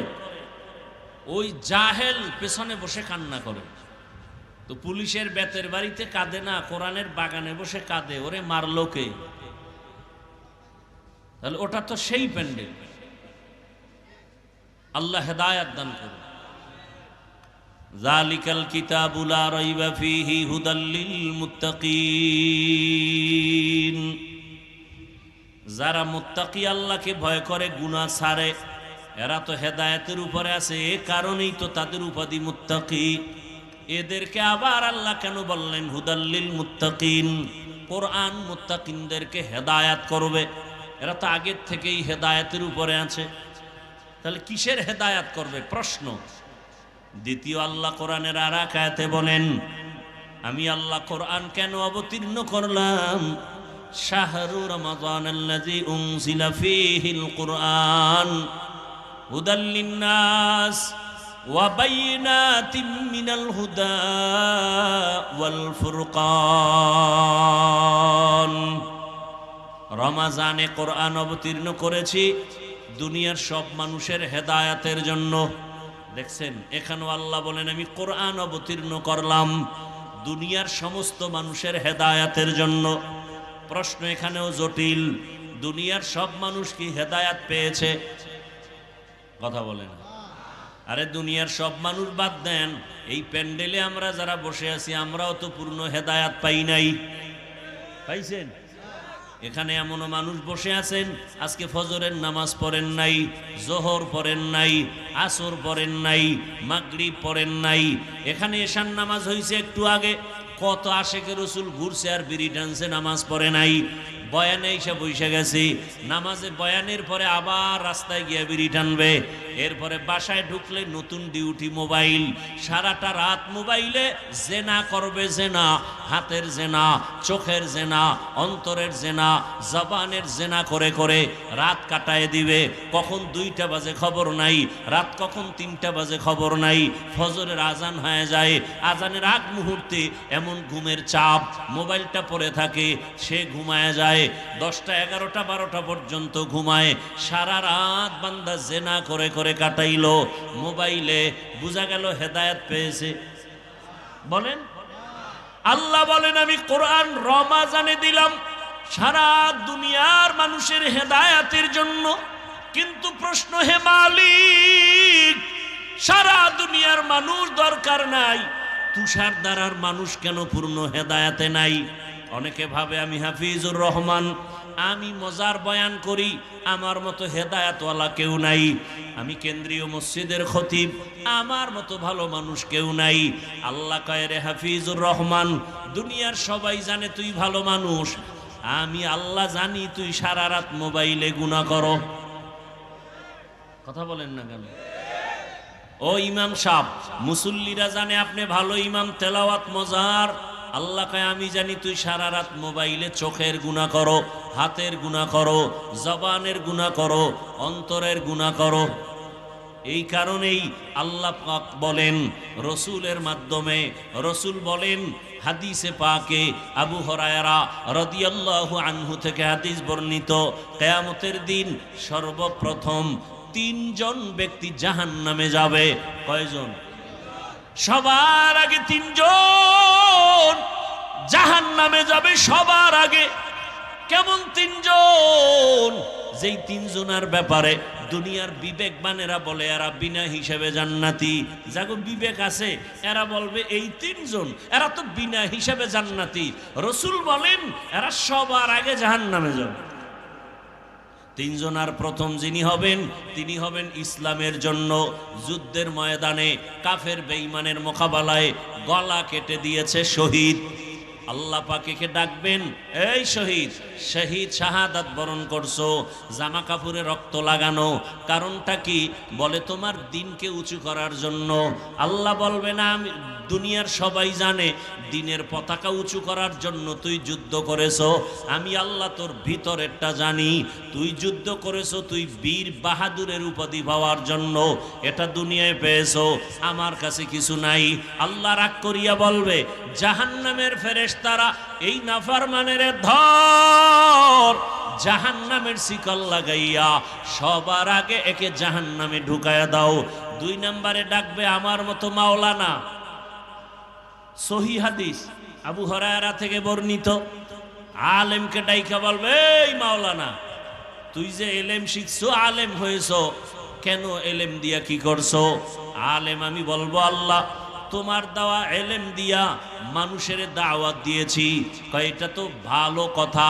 ওই জাহেল পেছনে বসে কান্না করে। তো পুলিশের বেতের বাড়িতে কাঁদে না, কোরআনের বাগানে বসে কাঁদে, ওরে মারলো কে? তাহলে ওটা তো সেই প্যান্ডেল। আল্লাহ হেদায়াত দান করুন। যালিকাল কিতাবু লা রাইবা ফীহি হুদাল লিল মুত্তাকিন। যারা মুত্তাকি, আল্লাহকে ভয় করে, গুনাহ ছাড়ে, এরা তো হেদায়েতের উপরে আছে, এ কারণেই তো তাদের উপাধি মুত্তাকি। এদেরকে আবার আল্লাহ কেন বললেন হুদাল লিল মুত্তাকিন? কোরআন মুত্তাকিনদেরকে হেদায়াত করবে, এরা তো আগের থেকেই হেদায়েতের উপরে আছে, তাহলে কিসের হেদায়াত করবে? প্রশ্ন। দ্বিতীয়, আল্লাহ কোরআনের আর এক আয়াতে বলেন, আমি আল্লাহ কোরআন কেন অবতীর্ণ করলাম? শাহরু রমাদানাল্লাযী উনজিলা ফীহিল কুরআন হুদাল লিন্নাস ওয়া বাইয়িনাতিম মিনাল হুদা ওয়াল ফুরকান। রমাজানে কোরআন অবতীর্ণ করেছি দুনিয়ার সব মানুষের হেদায়াতের জন্য। দেখছেন, এখানেও আল্লাহ বলেন আমি কোরআন অবতীর্ণ করলাম দুনিয়ার সমস্ত মানুষের হেদায়াতের জন্য। প্রশ্ন এখানেও জটিল, দুনিয়ার সব মানুষ কি হেদায়াত পেয়েছে? কথা বলেন। আরে দুনিয়ার সব মানুষ বাদ দেন, এই প্যান্ডেলে আমরা যারা বসে আছি আমরাও তো পূর্ণ হেদায়াত পাই নাই। পাইছেন? এখানে এমনও মানুষ বসে আছেন আজকে ফজরের নামাজ পড়েন নাই, জোহর পড়েন নাই, আসর পড়েন নাই, মাগরিব পড়েন নাই। এখানে এশার নামাজ হয়েছে একটু আগে, কত আশেকে রসুল ঘুরছে আর বিড়ি টানছে, নামাজ পড়ে নাই। বয়ানে এসে বসে গেছি, নামাজে বয়ানের পরে আবার রাস্তায় গিয়ে বিড়ি টানবে, এরপরে বাসায় ঢুকলে নতুন ডিউটি মোবাইল, সারাটা রাত মোবাইলে জেনা করবে, জেনা, হাতের জেনা, চোখের জেনা, অন্তরের জেনা, জবানের জেনা করে করে রাত কাটায় দিবে। কখন 2টা বাজে খবর নাই, রাত কখন 3টা বাজে খবর নাই, ফজরের আজান হয়ে যায়, আজানের আগ মুহূর্তে এমন ঘুমের চাপ, মোবাইলটা পড়ে থাকে, সে ঘুমায় যায়, 10টা 11টা 12টা পর্যন্ত ঘুমায়, সারা রাত বান্দা জেনা করে করে কাটাইলো মোবাইলে। বুঝা গেল হেদায়েত পেয়েছে? বলেন। আল্লাহ বলেন আমি কোরআন রমাজানে দিলাম সারা দুনিয়ার মানুষের হেদায়েতের জন্য। কিন্তু প্রশ্ন, হে মালিক, সারা দুনিয়ার মানুষ দরকার নাই, তুষারধারার মানুষ কেন পূর্ণ হেদায়েতে নাই? অনেকে ভাবে আমি হাফিজুর রহমান, আমি মজার বয়ান করি, আমার মতো হেদায়াতওয়ালা কেউ নাই। আমি কেন্দ্রীয় মসজিদের খতিব, আমার মতো ভালো মানুষ কেউ নাই। আল্লাহ কয় রে হাফিজুর রহমান, দুনিয়ার সবাই জানে তুই ভালো মানুষ, আমি আল্লাহ জানি তুই সারা রাত মোবাইলে গুনাহ করো। কথা বলেন না কেন? ও ইমাম সাহেব, মুসল্লিরা জানে আপনি ভালো ইমাম, তেলাওয়াত মজার। আল্লাহ কয় আমি জানি তুই সারা রাত মোবাইলে চোখের গুনাহ করো, হাতের গুনাহ করো, জবানের গুনাহ করো, অন্তরের গুনাহ করো। এই কারণেই আল্লাহ পাক বলেন রসুলের মাধ্যমে, রসুল বলেন হাদিসে পাকে, আবু হুরায়রা রাদিয়াল্লাহু আনহু থেকে হাদিস বর্ণিত, কিয়ামতের দিন সর্বপ্রথম 3 জন ব্যক্তি জাহান্নামে যাবে। কয়জন? সবার আগে 3 জন জাহান্নামে যাবে, সবার আগে। কেমন 3 জন? যেই 3 জনের ব্যাপারে দুনিয়ার বিবেকবানেরা বলে এরা বিনা হিসাবে জান্নাতি। যাগো বিবেক আছে এরা বলবে এই 3 জন এরা তো বিনা হিসাবে জান্নাতি। রসুল বলেন এরা সবার আগে জাহান্নামে যাবে। 3 জনার প্রথম যিনি হবেন তিনি হবেন ইসলামের জন্য যুদ্ধের ময়দানে কাফের বেঈমানের মোকাবেলায় গলা কেটে দিয়েছে, শহীদ। আল্লাহ পাকেকে ডাকবেন, এই শহীদ, শহীদ শাহাদাত বরণ করছো, জামা কাপড়ে রক্ত লাগানো, কারণটা কি? বলে তোমার দিনকে উঁচু করার জন্য। আল্লাহ বলবে না, আমি দুনিয়ার সবাই জানে দিনের পতাকা উঁচু করার জন্য তুই যুদ্ধ করেছো, আমি আল্লাহ তোর ভিতরেরটা জানি। তুই যুদ্ধ করেছো, তুই বীর বাহাদুরের উপাধি পাওয়ার জন্য, এটা দুনিয়ায় পেয়েছো, আমার কাছে কিছু নাই। আল্লাহ রাগ করিয়া বলবে, জাহান্নামের ফেরেশতারা এই নাফরমানের ধর, জাহান্নামের শিকল লাগাইয়া সবার আগে একে জাহান্নামে ঢুকায়া দাও। 2 নম্বরে ডাকবে আমার মতো মাওলানা। সহিহ হাদিস আবু হুরায়রা থেকে বর্ণিত, আলেমকে ডাইকা বলবে, এই মাওলানা, তুই যে এলেম শিখছো, আলেম হয়েছো, কেন এলেম দিয়া কি করছো? আলেম আমি বলবো, আল্লাহ তোমার দেওয়া এলেম দিয়া মানুষের দাওয়াত দিয়েছি। কয় এটা তো ভালো কথা,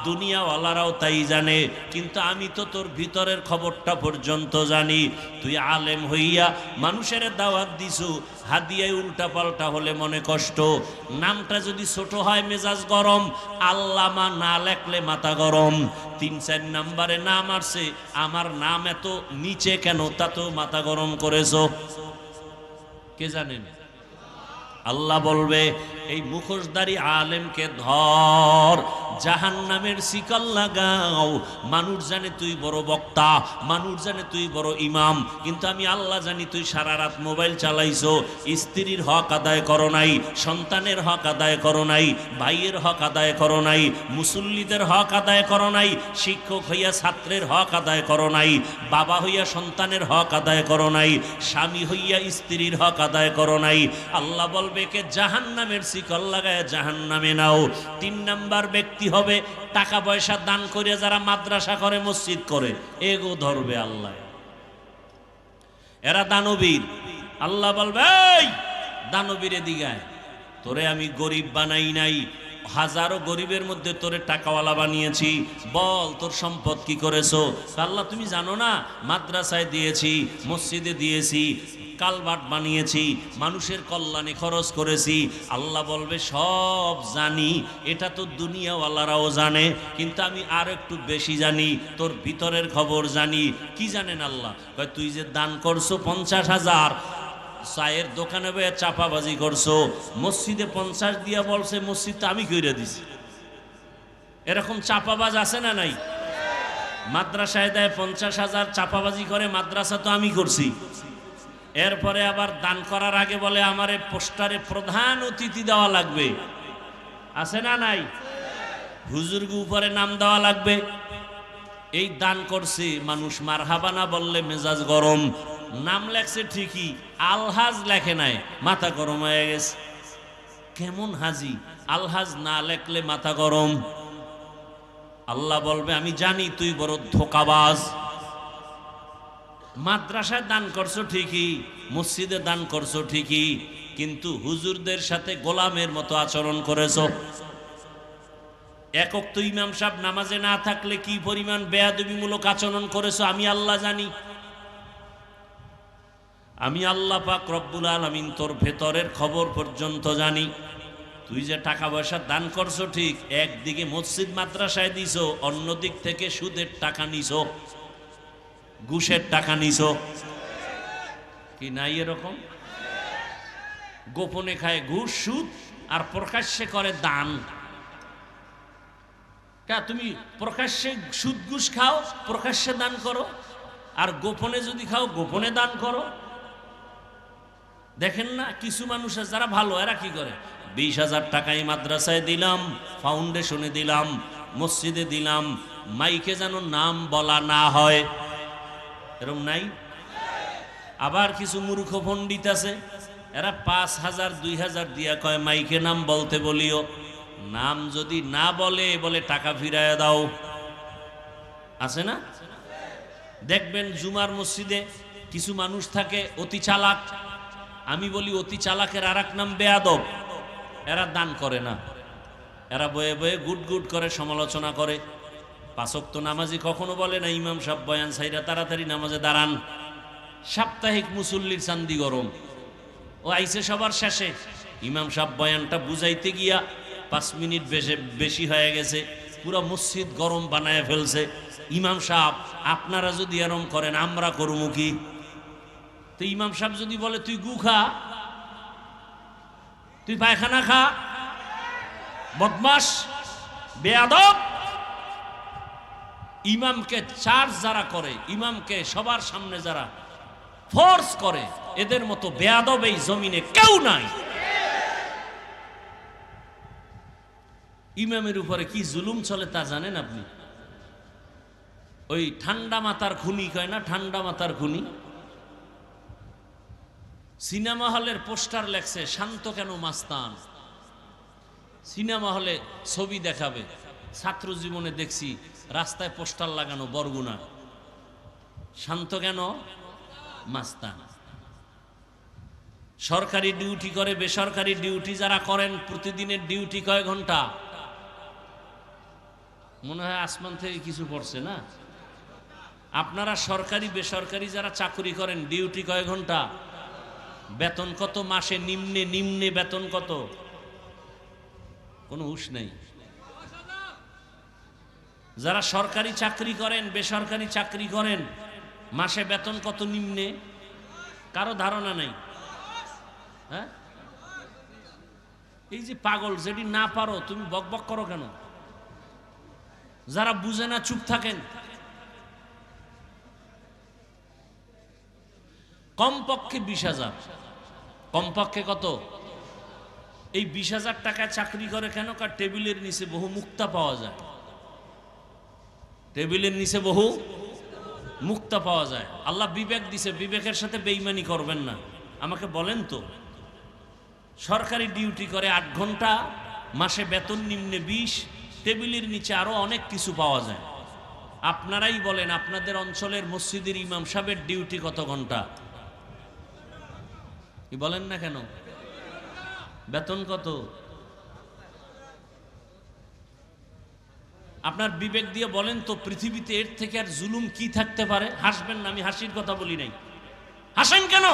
দুনিয়াওয়ালারাও তাই জানে, কিন্তু আমি তো তোর ভিতরের খবরটা পর্যন্ত জানি। তুই আলেম হইয়া মানুষের দাওয়াত দিছু, হাদিয়ায় উল্টা পাল্টা হলে মনে কষ্ট, নামটা যদি ছোট হয় মেজাজ গরম, আল্লামা না লেখলে মাথা গরম। 3-4 নম্বরে নাম আসছে, আমার নাম এত নিচে কেন, তা তো মাথা গরম করেছো। কে জানেন? আল্লাহ বলবে, এই মুখোশধারী আলেমকে ধর, জাহান্নামের শিকল লাগাও। মানুষ জানে তুই বড় বক্তা, মানুষ জানে তুই বড় ইমাম, কিন্তু আমি আল্লাহ জানি তুই সারা রাত মোবাইল চালাইছো, স্ত্রীর হক আদায় করো নাই, সন্তানের হক আদায় করো নাই, ভাইয়ের হক আদায় করো নাই, মুসল্লিদের হক আদায় করো নাই, শিক্ষক হইয়া ছাত্রের হক আদায় করো নাই, বাবা হইয়া সন্তানের হক আদায় করো নাই, স্বামী হইয়া স্ত্রীর হক আদায় করো নাই। আল্লাহ বলবে, কে জাহান্নামের শিকল লাগায় জাহান্নামে নাও। 3 নাম্বার ব্যক্তি হবে টাকা পয়সা দান করে যারা মাদ্রাসা করে, মসজিদ করে, এগো ধরবে আল্লাহ, এরা দানবীর। আল্লাহ বলবে, এই দানবীরে দিগায়, তোরে আমি গরিব বানাই নাই, হাজারো গরিবের মধ্যে তোরে টাকাওয়ালা বানিয়েছি, বল তোর সম্পদ কি করেছো? আল্লাহ তুমি জানো না, মাদ্রাসায় দিয়েছি, মসজিদে দিয়েছি, কালভার্ট বানিয়েছি, মানুষের কল্যাণে খরচ করেছি। আল্লাহ বলবে, সব জানি, এটা তো দুনিয়াওয়ালারাও জানে, কিন্তু আমি আর একটু বেশি জানি, তোর ভিতরের খবর জানি। কি জানেন আল্লাহ? তুই যে দান করছো 50,000, চায়ের দোকানে বয়ে চাপাবাজি করছো, মসজিদে 50 দিয়া বলছে মসজিদটা আমি কইরা দিছি। এরকম চাপাবাজ আছে না নাই? মাদ্রাসায় দেয় 50,000, চাপাবাজি করে, মাদ্রাসা তো আমি করছি। এরপরে আবার দান করার আগে বলে আমারে পোস্টারে প্রধান অতিথি দেওয়া লাগবে, আছে না নাই? হুজুরকে উপরে নাম দেওয়া লাগবে। এই দান করছে মানুষ, মারহাবা না বললে মেজাজ গরম। নাম লেখছে ঠিকই, আলহাজ লেখে নাই, মাথা গরম হয়ে গেছে। কেমন হাজি, আলহাজ না লেখলে মাথা গরম। আল্লাহ বলবে, আমি জানি তুই বড় ধোঁকাবাজ। মাদ্রাসায় দান করছো ঠিকই, মসজিদে দান করছো ঠিকই, কিন্তু হুজুরদের সাথে গোলামের মতো আচরণ করেছো। একক তো ইমাম সাহেব নামাজে না থাকলে কি পরিমাণ বেয়াদবিমূলক আচরণ করেছো আমি আল্লাহ জানি। আমি আল্লাহ পাক রব্বুল আলামিন তোর ভেতরের খবর পর্যন্ত জানি। তুই যে টাকা পয়সা দান করছো ঠিক, একদিকে মসজিদ মাদ্রাসায় দিছো, অন্য দিক থেকে সুদের টাকা নিছো, ঘুষের টাকা নিছো, কি নাই এরকম? গোপনে খায় ঘুষ সুদ, আর প্রকাশ্যে করে দান। তুমি প্রকাশ্যে সুদ ঘুষ খাও, প্রকাশ্যে দান করো, আর গোপনে যদি খাও গোপনে দান করো। দেখেন না কিছু মানুষ যারা ভালো, এরা কি করে, 20,000 টাকাই মাদ্রাসায় দিলাম, ফাউন্ডেশনে দিলাম, মসজিদে দিলাম, মাইকে যেন নাম বলা না হয়, এরকম নাই? আবার কিছু মূর্খ পণ্ডিত আছে, এরা 5,000 2,000 দিয়া কয় মাইকে নাম বলতে বলিও, নাম যদি না বলে বলে টাকা ফিরাইয়া দাও, আছে না? দেখবেন জুমার মসজিদে কিছু মানুষ থাকে অতি চালাক। আমি বলি অতি চালাকের আর এক নাম বেয়াদব। এরা দান করে না, এরা বয়ে বয়ে গুট গুট করে সমালোচনা করে। 5 ওয়াক্ত নামাজি কখনো বলে না ইমাম সাহেব বয়ান সাইরা তাড়াতাড়ি নামাজে দাঁড়ান। সাপ্তাহিক মুসল্লির চান্দি গরম, ও আইসে সবার শেষে, ইমাম সাহেব বয়ানটা বুঝাইতে গিয়া 5 মিনিট বেশি হয়ে গেছে, পুরো মসজিদ গরম বানায় ফেলছে। ইমাম সাহেব আপনারা যদি এরম করেন আমরা করবো কি? তো ইমাম সাহেব যদি বলে তুই গু খা, তুই পায়খানা খা, বদমাস, বেয়াদব, ইমামকে চার্জ যারা করে, ইমামকে সবার সামনে যারা ফোর্স করে, এদের মতো বেয়াদব এই জমিনে কেউ নাই। ইমামের উপরে কি জুলুম চলে তা জানেন আপনি? ওই ঠান্ডা মাথার খুনি কয় না, ঠান্ডা মাথার খুনি। সিনেমা হলের পোস্টার লেখছে শান্ত কেন মাস্তান। সিনেমা হলে ছবি দেখাবে, ছাত্র জীবনে দেখছি রাস্তায় পোস্টার লাগানো বরগুনা, শান্ত কেন মাস্তান। সরকারি ডিউটি করে, বেসরকারি ডিউটি যারা করেন, প্রতিদিনের ডিউটি কয় ঘন্টা? মনে হয় আসমান থেকে কিছু পড়ছে না? আপনারা সরকারি বেসরকারি যারা চাকরি করেন, ডিউটি কয় ঘন্টা? বেতন কত মাসে? নিম্নে নিম্নে বেতন কত? কোনো হুঁশ নেই। যারা সরকারি চাকরি করেন, বেসরকারি চাকরি করেন, মাসে বেতন কত নিম্নে? কারো ধারণা নেই? হ্যাঁ, এই যে পাগল, যেটি না পারো তুমি বকবক করো কেন? যারা বুঝে না চুপ থাকেন। কমপক্ষে 20,000। কমপক্ষে কত? এই 20,000 টাকায় চাকরি করে কেন? কার টেবিলের নিচে বহু মুক্তা পাওয়া যায়। টেবিলের নিচে বহু মুক্তা পাওয়া যায়। আল্লাহ বিবেক দিছে, বিবেকের সাথে বেঈমানি করবেন না। আমাকে বলেন তো, সরকারি ডিউটি করে 8 ঘন্টা, মাসে বেতন নিম্নে 20, টেবিলের নিচে আরো অনেক কিছু পাওয়া যায়। আপনারাই বলেন আপনাদের অঞ্চলের মসজিদের ইমাম সাহেবের ডিউটি কত ঘন্টা? কি বলেন না কেন? বেতন কত? আপনার বিবেক দিয়ে বলেন তো, পৃথিবীতে এর থেকে আর জুলুম কি থাকতে পারে? হাসবেন না, আমি হাসির কথা বলি নাই। হাসেন কেন?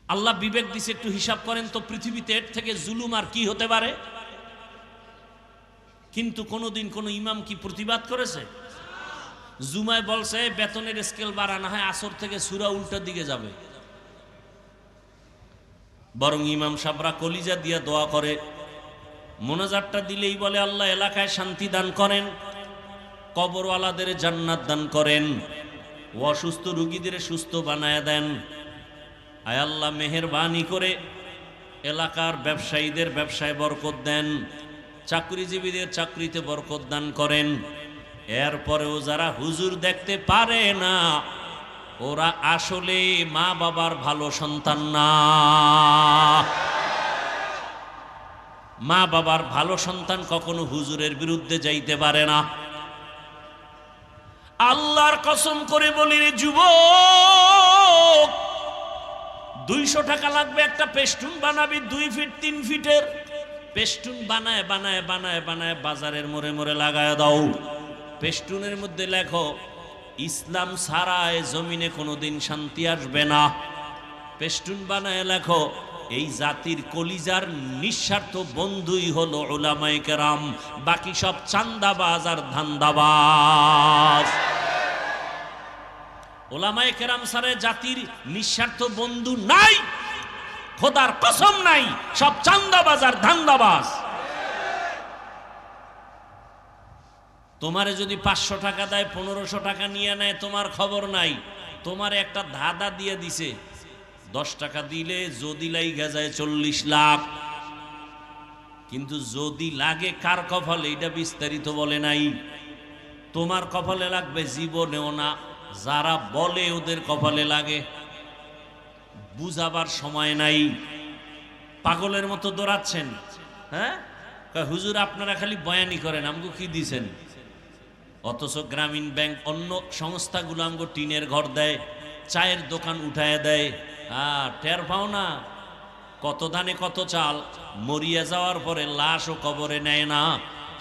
আল্লাহ বিবেক দিছে, একটু হিসাব করেন তো, পৃথিবীতে এর থেকে জুলুম আর কি হতে পারে? কিন্তু কোনোদিন কোন ইমাম কি প্রতিবাদ করেছে? জুমায় বলছে বেতনের স্কেল বাড়ানো হয়, আসর থেকে সূরা উল্টা দিকে যাবে। বরং ইমাম সাহেবরা কলিজা দিয়া দোয়া করে, মোনাজাতটা দিলেই বলে আল্লাহ এলাকায় শান্তি দান করেন, কবরওয়ালাদের জান্নাত দান করেন, অসুস্থ রোগীদের সুস্থ বানায় দেন। আয় আল্লাহ মেহেরবানি করে এলাকার ব্যবসায়ীদের ব্যবসায় বরকত দেন, চাকরিজীবীদের চাকরিতে বরকত দান করেন। এরপরেও যারা হুজুর দেখতে পারে না, ওরা আসলে মা বাবার ভালো সন্তান না। মা বাবার ভালো সন্তান কখনো হুজুরের বিরুদ্ধে যাইতে পারে না। আল্লাহর কসম করে বলি রে যুবক, 200 টাকা লাগবে একটা পেস্টুন বানাবি, 2 ফিট 3 ফিটের পেস্টুন বানায় বানায় বানায় বানায় বাজারের মোড়ে মোড়ে লাগায় দাও। পেস্টুনের মধ্যে লেখো ইসলাম ছাড়ায় জমিনে কোনোদিন শান্তি আসবে না। পেস্টুন বানায় লেখো এই জাতির কলিজার নিঃস্বার্থ বন্ধুই হলো উলামায়ে কেরাম, বাকি সব চান্দাবাজ আর ধান্দাবাজ। উলামায়ে কেরাম ছাড়া জাতির নিঃস্বার্থ বন্ধু নাই, খোদার কসম নাই, সব চান্দাবাজ আর ধান্দাবাজ। তোমারে যদি 500 টাকা দেয়, 1500 টাকা নিয়ে নেয়, তোমার খবর নাই। তোমার একটা ধাঁধা দিয়ে দিছে, 10 টাকা দিলে যদি লাগা যায় 40 লাখ। কিন্তু যদি লাগে কার কপালে এটা বিস্তারিত বলে নাই। তোমার কপালে লাগবে জীবনেও না, যারা বলে ওদের কপালে লাগে। বুঝাবার সময় নাই, পাগলের মতো দৌড়াচ্ছেন। হ্যাঁ, হুজুর আপনারা খালি বয়ানি করেন, আমগো কি দিছেন? অথচ গ্রামীণ ব্যাংক অন্য সংস্থাগুলো আমগো টিনের ঘর দেয়, চায়ের দোকান উঠায় দেয়। টের পাও না কত ধানে কত চাল, মরিয়া যাওয়ার পরে লাশও কবরে নেয় না।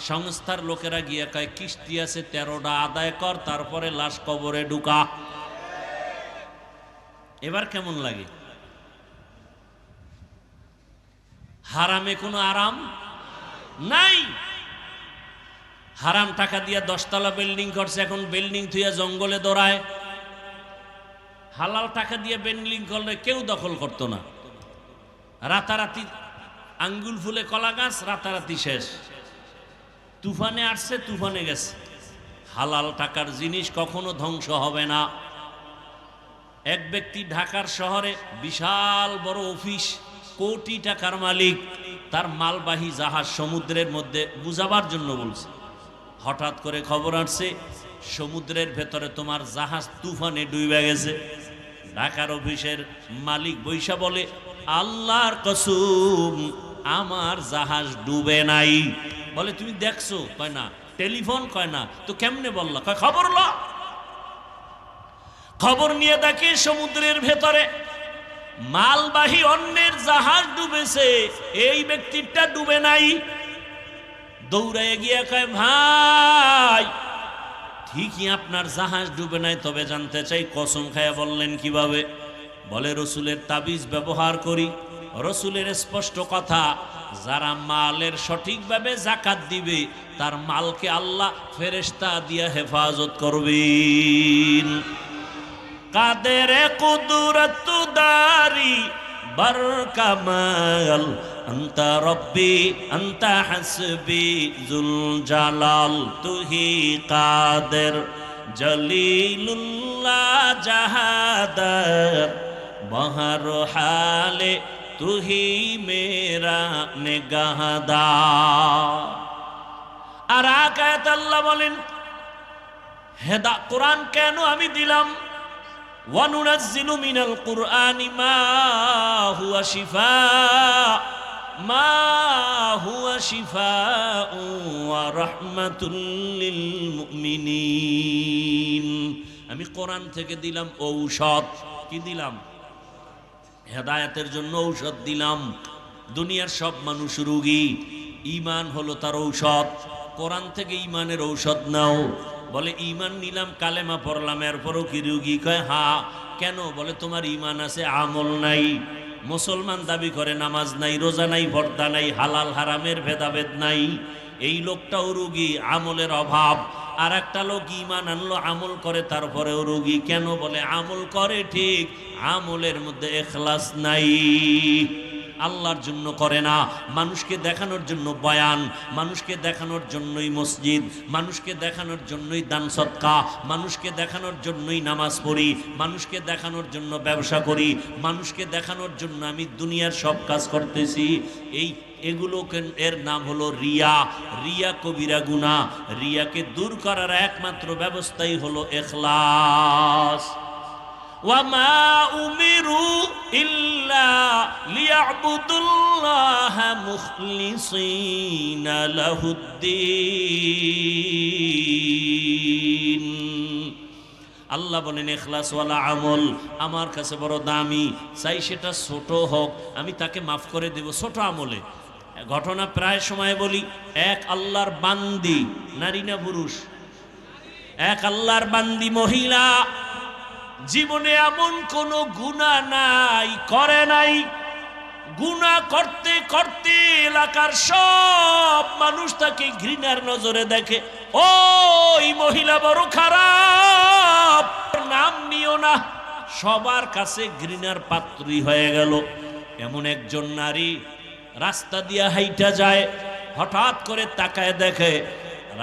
সংস্থার লোকেরা গিয়ে কয় কিস্তি আছে 13টা আদায় কর, তারপরে লাশ কবরে ঢুকা। এবার কেমন লাগে? হারামে কোনো আরাম নাই। হারাম টাকা দিয়া 10 তলা বিল্ডিং করছে, এখন বিল্ডিং থুইয়া জঙ্গলে দৌড়ায়। হালাল টাকা দিয়ে বিল্ডিং করলে কেউ দখল করতো না। রাতারাতি আঙ্গুল ফুলে কলা গাছ, রাতারাতি শেষ। তুফানে আসছে, তুফানে গেছে। হালাল টাকার জিনিস কখনো ধ্বংস হবে না। এক ব্যক্তি ঢাকার শহরে বিশাল বড় অফিস, কোটি টাকার মালিক, তার মালবাহী জাহাজ সমুদ্রের মধ্যে বুঝাবার জন্য বলছে। হঠাৎ করে খবর আসছে সমুদ্রের ভেতরে তোমার জাহাজ তুফানে ডুবে গেছে। ঢাকার অফিসের মালিক বৈশা বলে, আল্লাহর কসম আমার জাহাজ ডুবে নাই। বলে তুমি দেখছো? কয় না। টেলিফোন? কয় না। তো কেমনে বললা? কয় খবর ল। খবর নিয়ে দেখে সমুদ্রের ভেতরে মালবাহী অন্যের জাহাজ ডুবেছে, এই ব্যক্তিটা ডুবে নাই। দৌড়ায় গিয়ে কয়, ভাই ঠিকই আপনার জাহাজ ডুবে নাই, তবে জানতে চাই কসম খায়া বললেন কিভাবে? বলে রসুলের তাবিজ ব্যবহার করি। রসুলের স্পষ্ট কথা, যারা মালের সঠিকভাবে যাকাত দিবে তার মালকে আল্লাহ ফেরেশতা দিয়া হেফাজত করবেন। কাদের কুদরত দারি বরকামাল আন্তা রব্বি আন্তা হাসবি জুল জালাল তুহি কাদের জলিলুল্লাহ জাহাদার বহর হালে তুহি মেরা নিগাহদার। আর আয়াত আল্লাহ বলেন, হেদা কোরআন কেন আমি দিলাম? ওয়ানুনাজ্জিলু মিনাল কুরআনি মা হুয়া শিফাউ ওয়া রাহমাতুল লিল মুমিনিন। আমি কোরআন থেকে দিলাম ঔষধ। কি দিলাম? হেদায়েতের জন্য ঔষধ দিলাম। দুনিয়ার সব মানুষ রোগী, ঈমান হলো তার ঔষধ। কোরআন থেকে ঈমানের ঔষধ নাও। বলে ঈমান নিলাম, কালেমা পড়লাম, এরপরও কি রোগী? কয় হ্যাঁ। কেন? বলে তোমার ঈমান আছে, আমল নাই। মুসলমান দাবি করে, নামাজ নাই, রোজা নাই, পর্দা নাই, হালাল হারামের ভেদাভেদ নাই। এই লোকটাও রোগী, আমলের অভাব। আর একটা লোক ঈমান আনলো, আমল করে, তারপরেও রোগী। কেন? বলে আমল করে ঠিক, আমলের মধ্যে ইখলাস নাই, আল্লাহর জন্য করে না। মানুষকে দেখানোর জন্য বয়ান, মানুষকে দেখানোর জন্যই মসজিদ, মানুষকে দেখানোর জন্যই দান সদকা, মানুষকে দেখানোর জন্যই নামাজ পড়ি, মানুষকে দেখানোর জন্য ব্যবসা করি, মানুষকে দেখানোর জন্য আমি দুনিয়ার সব কাজ করতেছি। এগুলোকে এর নাম হলো রিয়া। রিয়া কবিরা গুনাহ। রিয়াকে দূর করার একমাত্র ব্যবস্থাই হলো ইখলাস। ওয়ামা উমিরু ইল্লা লিয়াবুদুল্লাহা মুখলিসিনা লাহুদ্দিন। আল্লাহ বলেন ইখলাসওয়ালা আমল আমার কাছে বড় দামি, চাই সেটা ছোট হোক, আমি তাকে মাফ করে দেব ছোট আমলে। ঘটনা প্রায় সময় বলি, এক আল্লাহর বান্দি, নারী না পুরুষ? এক আল্লাহর বান্দি মহিলা, জীবনে এমন কোনো গুনাহ নাই, করে নাই। গুনাহ করতে করতে এলাকার সব মানুষ তাকে ঘৃণার নজরে দেখে। ওই মহিলা বড় খারাপ, নাম নিও না, সবার কাছে ঘৃণার পাত্রী হয়ে গেল। এমন একজন নারী রাস্তা দিয়া হাইটা যায়, হঠাৎ করে তাকায় দেখে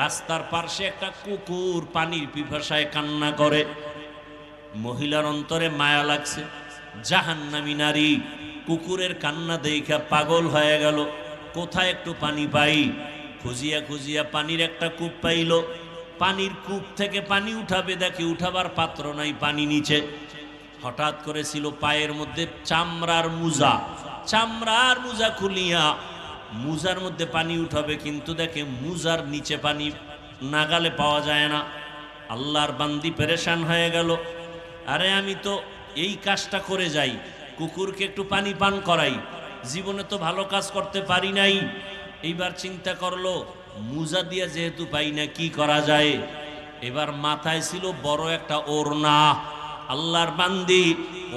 রাস্তার পাশে একটা কুকুর পানির পিপাসায় কান্না করে। মহিলার অন্তরে মায়া লাগছে। জাহান্নামী নারী কুকুরের কান্না দেখা পাগল হয়ে গেল। কোথায় একটু পানি পাই? খুঁজিয়া খুঁজিয়া পানির একটা কূপ পাইল। পানির কূপ থেকে পানি উঠাবে, দেখে উঠাবার পাত্র নাই, পানি নিচে। হঠাৎ করে ছিল পায়ের মধ্যে চামড়ার মুজা, চামড়ার মুজা খুলিয়া মুজার মধ্যে পানি উঠাবে, কিন্তু দেখে মুজার নিচে পানি নাগালে পাওয়া যায় না। আল্লাহর বান্দি পেরেশান হয়ে গেল। আরে আমি তো এই কাজটা করে যাই, কুকুরকে একটু পানি পান করাই, জীবনে তো ভালো কাজ করতে পারি নাই। এইবার চিন্তা করলো মুজা দিয়া যেহেতু পাই না, কি করা যায়? এবার মাথায় ছিল বড় একটা ওড়না। আল্লাহর বান্দি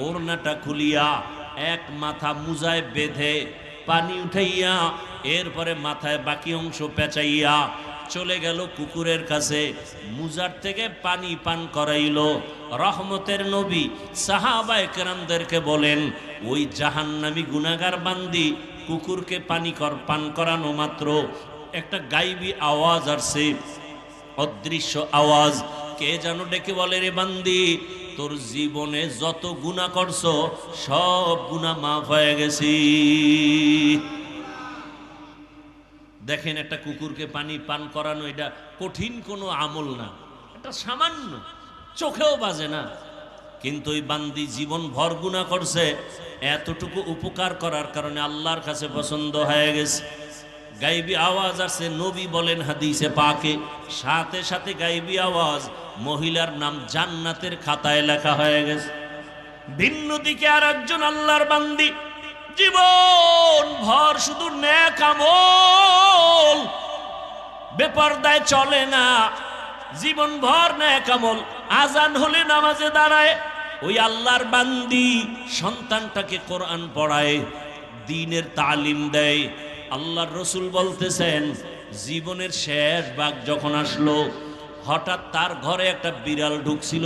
ওড়নাটা খুলিয়া এক মাথা মুজায় বেঁধে পানি উঠাইয়া এরপরে মাথায় বাকি অংশ পেঁচাইয়া চলে গেল কুকুরের কাছে, মুজার থেকে পানি পান করাইল। রহমতের নবী সাহাবায়ে কেরামদেরকে বলেন, ওই জাহান্নামী গুনাহগার বান্দি কুকুরকে পান করানো মাত্র একটা গাইবী আওয়াজ আসছে, অদৃশ্য আওয়াজ। কে যেন ডেকে বলে, রে বান্দি, তোর জীবনে যত গুনাহ করছো সব গুনাহ মাফ হয়ে গেছে। দেখেন, একটা কুকুরকে পানি পান করানো এটা কঠিন কোনো আমল না, এটা সামান্য, চোখেও বাজে না। কিন্তু ওই বান্দি জীবন ভর গুনাহ করছে, এতটুকু উপকার করার কারণে আল্লাহর কাছে পছন্দ হয়ে গেছে। গাইবী আওয়াজ আছে, নবী বলেন হাদিসে পাকে, সাথে সাথে গাইবী আওয়াজ, মহিলার নাম জান্নাতের খাতায় লেখা হয়ে গেছে। ভিন্ন দিকে আর একজন আল্লাহর বান্দি জীবন ভর শুধু নেক আমল, বেপরদায় চলে না, জীবন ভর নেক আমল, আজান হলে নামাজে দাঁড়ায়। ওই আল্লাহর বান্দি সন্তানটাকে কোরআন পড়ায়, দ্বীনের তালিম দেয়। আল্লাহর রসুল বলতেছেন, জীবনের শেষ ভাগ যখন আসলো, হঠাৎ তার ঘরে একটা বিড়াল ঢুকছিল।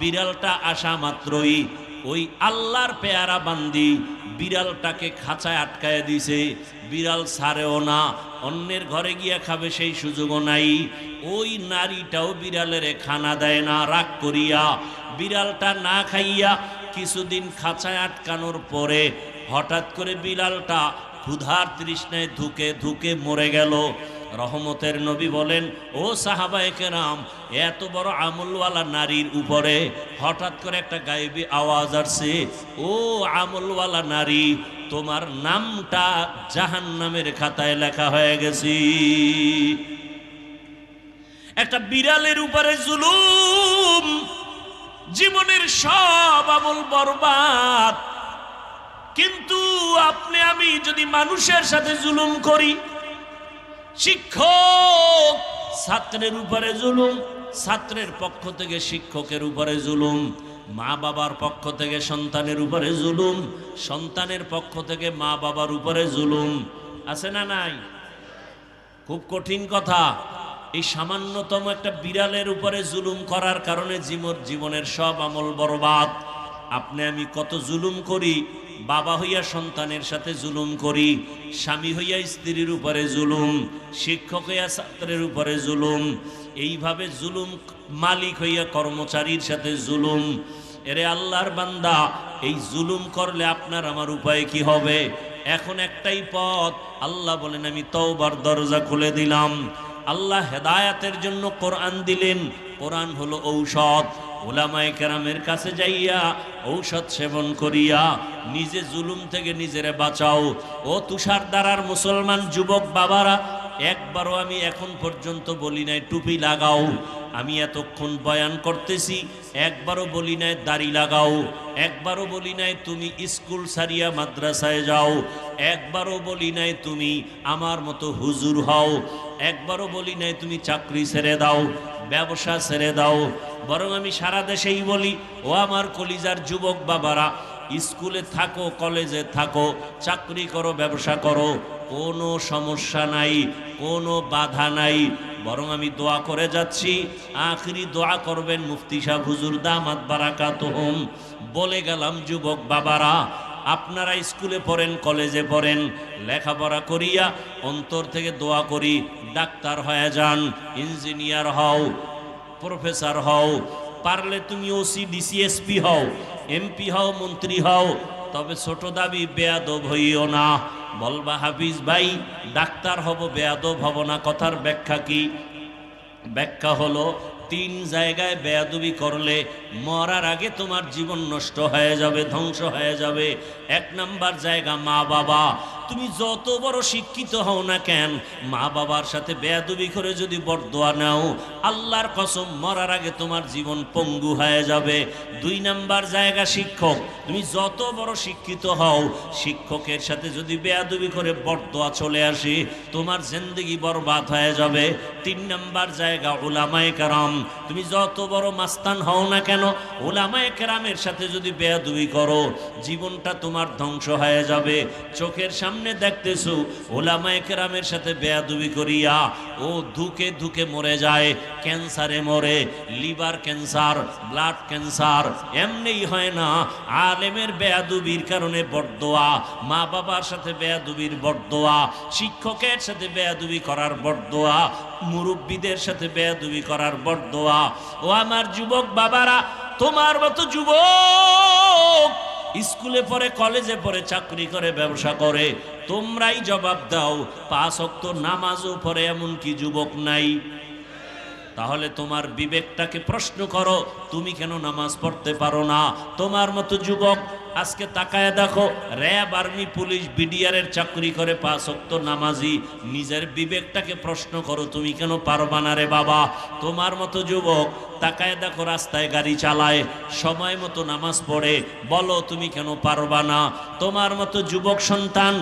বিড়ালটা আসা মাত্রই ওই আল্লাহর পেয়ারা বান্দি বিড়ালটাকে খাঁচায় আটকায় দিছে। বিড়াল ছাড়েও না, অন্যের ঘরে গিয়ে খাবে সেই সুযোগও নাই। ওই নারীটাও বিড়ালের খানা দেয় না, রাগ করিয়া বিড়ালটা না খাইয়া কিছুদিন খাঁচায় আটকানোর পরে হঠাৎ করে বিড়ালটা ক্ষুধার তৃষ্ণায় ধুকে ধুকে মরে গেল। রহমতের নবী বলেন, ও সাহাবায়ে কেরাম, এত বড় আমলওয়ালা নারীর উপরে হঠাৎ করে একটা গায়েবী আওয়াজ আসছে, ও আমলওয়ালা নারী, তোমার নামটা জাহান্নামের খাতায় লেখা হয়ে গেছে। একটা বিড়ালের উপরে জুলুম, জীবনের সব আমল বরবাদ। কিন্তু আপনি আমি যদি মানুষের সাথে জুলুম করি, শিক্ষক ছাত্রের উপরে জুলুম, ছাত্রের পক্ষ থেকে শিক্ষকের উপরে জুলুম, মা বাবার পক্ষ থেকে সন্তানের উপরে জুলুম, সন্তানের পক্ষ থেকে মা বাবার উপরে জুলুম, আছে না নাই? খুব কঠিন কথা। এই সামান্যতম একটা বিড়ালের উপরে জুলুম করার কারণে জীবনের সব আমল বরবাদ। আপনি আমি কত জুলুম করি, বাবা হইয়া সন্তানের সাথে জুলুম করি, স্বামী হইয়া স্ত্রীর উপরে জুলুম, শিক্ষক হইয়া ছাত্রের উপরে জুলুম, এইভাবে জুলুম মালিক হইয়া কর্মচারীর সাথে জুলুম। এরে আল্লাহর বান্দা, এই জুলুম করলে আপনার আমার উপায় কি হবে? এখন একটাই পথ। আল্লাহ বলেন, আমি তওবার দরজা খুলে দিলাম। আল্লাহ হেদায়াতের জন্য কোরআন দিলেন। কোরআন হলো ঔষধ। উলামায়ে কেরামের কাছে যাইয়া ঔষধ সেবন করিয়া নিজে জুলুম থেকে নিজেরে বাঁচাও। ও তুষারদারার মুসলমান যুবক বাবারা, একবারও আমি এখন পর্যন্ত বলি নাই টুপি লাগাও। আমি এতক্ষণ বয়ান করতেছি, একবারও বলি নাই দাড়ি লাগাও, একবারও বলি নাই তুমি স্কুল সারিয়া মাদ্রাসায় যাও, একবারও বলি নাই তুমি আমার মতো হুজুর হও, একবারও বলি নাই তুমি চাকরি ছেড়ে দাও, ব্যবসা ছেড়ে দাও। বরং আমি সারা দেশেই বলি, ও আমার কলিজার যুবক বাবারা, স্কুলে থাকো, কলেজে থাকো, চাকরি করো, ব্যবসা করো, কোনো সমস্যা নাই, কোনো বাধা নাই। বরং আমি দোয়া করে যাচ্ছি, আখরি দোয়া করবেন মুফতি সাহেব হুজুর দামাত বারাকাতুহুম। বলে গেলাম যুবক বাবারা, আপনারা স্কুলে পড়েন, কলেজে পড়েন, লেখাপড়া করিয়া অন্তর থেকে দোয়া করি ডাক্তার হয়ে যান, ইঞ্জিনিয়ার হও, প্রফেসর হও, পারলে তুমি ওসি ডিসি এসপি হও, এমপি হও, মন্ত্রী হও। তবে ছোট দাবি বেয়াদব হইও না। বলবা হাফিজ ভাই ডাক্তার হব, বেয়াদব হব না, কথার ব্যাখ্যা কি? ব্যাখ্যা হলো, 3 জায়গায় বেয়াদবি করলে মরার আগে তোমার জীবন নষ্ট হয়ে যাবে, ধ্বংস হয়ে যাবে। 1 নাম্বার জায়গা মা বাবা। তুমি যত বড় শিক্ষিত হও না কেন, মা বাবার সাথে বেয়াদবি করে যদি বরদোয়া নাও, আল্লাহর কসম মরার আগে তোমার জীবন পঙ্গু হয়ে যাবে। 2 নাম্বার জায়গা শিক্ষক। তুমি যত বড় শিক্ষিত হও, শিক্ষকের সাথে যদি বেয়াদবি করে বরদোয়া চলে আসে, তোমার জিন্দেগি বরবাদ হয়ে যাবে। 3 নাম্বার জায়গা উলামায়ে কেরাম। তুমি যত বড় মাস্তান হও না কেন, উলামায়ে কেরামের সাথে যদি বেয়াদবি করো, জীবনটা তোমার ধ্বংস হয়ে যাবে। চোখের সামনে দেখতেছো উলামায়ে কেরামের সাথে বেয়াদবি করিয়া ও ধুকে ধুকে মরে যায়, ক্যান্সারে মরে, লিভার ক্যান্সার, ব্লাড ক্যান্সার। এমনিই হয় না, আলেমের বেয়াদবির কারণে বরদোয়া, মা বাবার সাথে বেয়াদবির বরদোয়া, শিক্ষকের সাথে বেয়াদবি করার বরদোয়া, মুরব্বীদের সাথে বেয়াদবি করার বরদোয়া। ও আমার যুবক বাবারা, তোমার মতো যুবক স্কুলে পড়ে, কলেজে পড়ে, চাকরি করে, ব্যবসা করে, তোমরাই জবাব দাও। 5 ওয়াক্ত নামাজও পড়ে এমন কি যুবক নাই? তাহলে তোমার বিবেকটাকে প্রশ্ন করো, তুমি কেন নামাজ পড়তে পারো না? তোমার মতো যুবক আজকে তাকায় দেখো, র্যাব, আর্মি, পুলিশ, বিডিআরের চাকরি করে, 5 ওয়াক্ত নামাজি। নিজের বিবেকটাকে প্রশ্ন করো, তুমি কেন পারবা না রে বাবা? তোমার মতো যুবক তাকায় দেখো, রাস্তায় গাড়ি চালায়, সময় মতো নামাজ পড়ে, বলো তুমি কেন পারবা না? তোমার মতো যুবক সন্তান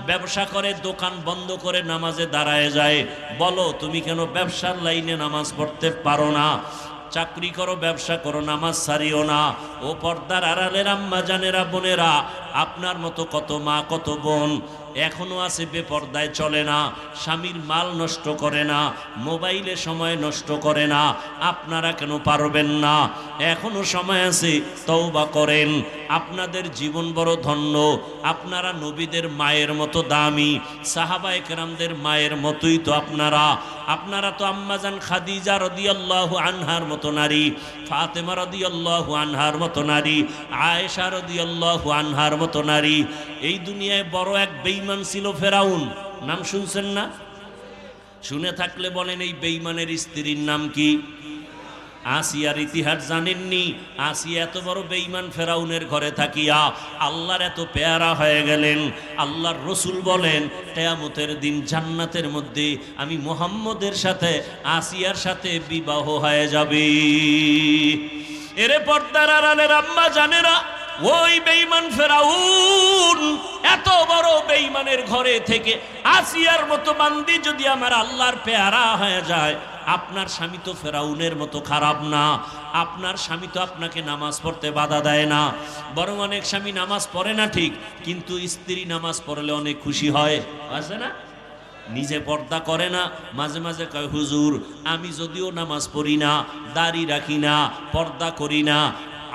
ব্যবসা করে, দোকান বন্ধ করে নামাজে দাঁড়ায় যায়, বলো তুমি কেন ব্যবসার লাইনে নামাজ পড়তে পারো না? চাকরি করো, ব্যবসা করো, নামাজ ছাড়িও না। ও পর্দার আড়ালের আম্মা জানেরা, বোনেরা, আপনার মতো কত মা, কত বোন এখনো আছে বেপর্দায় চলে না, স্বামীর মাল নষ্ট করে না, মোবাইলে সময় নষ্ট করে না। আপনারা কেন পারবেন না? এখনো সময় আছে, তওবা করেন। আপনাদের জীবন বড় ধন্য। আপনারা নবীদের মায়ের মতো দামি, সাহাবায়ে কেরামদের মায়ের মতোই তো আপনারা। আপনারা তো আম্মাজান খাদিজা রাদিয়াল্লাহু আনহার মতো নারী, ফাতেমা রাদিয়াল্লাহু আনহার মতো নারী, আয়েশা রাদিয়াল্লাহু আনহার মতো নারী। এই দুনিয়ায় বড় এক বেঈমান ছিল ফেরাউন, নাম শুনছেন না? শুনে থাকলে বলেন, এই বেঈমানের স্ত্রীর নাম কি? আসিয়ার ইতিহাস জানেননি? আসিয়া এত বড় বেঈমান ফেরাউনের ঘরে থাকিয়া আল্লাহর এত পেয়ারা হয়ে গেলেন। আল্লাহর রসুল বলেন, কিয়ামতের দিন জান্নাতের মধ্যে আমি মুহাম্মদের সাথে আসিয়ার সাথে বিবাহ হয়ে যাবে। এরে পর্দার আড়ালের আম্মা জানেরা, ওই বেঈমান ফেরাউন এত বড় বেঈমানের ঘরে থেকে আসিয়ার মতো বান্দি যদি আমার আল্লাহর পেয়ারা হয়ে যায়, আপনার স্বামী তো ফেরাউনের মতো খারাপ না। আপনার স্বামী তো আপনাকে নামাজ পড়তে বাধা দেয় না, বরং অনেক স্বামী নামাজ পড়ে না ঠিক, কিন্তু স্ত্রী নামাজ পড়লে অনেক খুশি হয়, আছে না? নিজে পর্দা করে না, মাঝে মাঝে কয়, হুজুর আমি যদিও নামাজ পড়ি না, দাড়ি রাখি না, পর্দা করি না,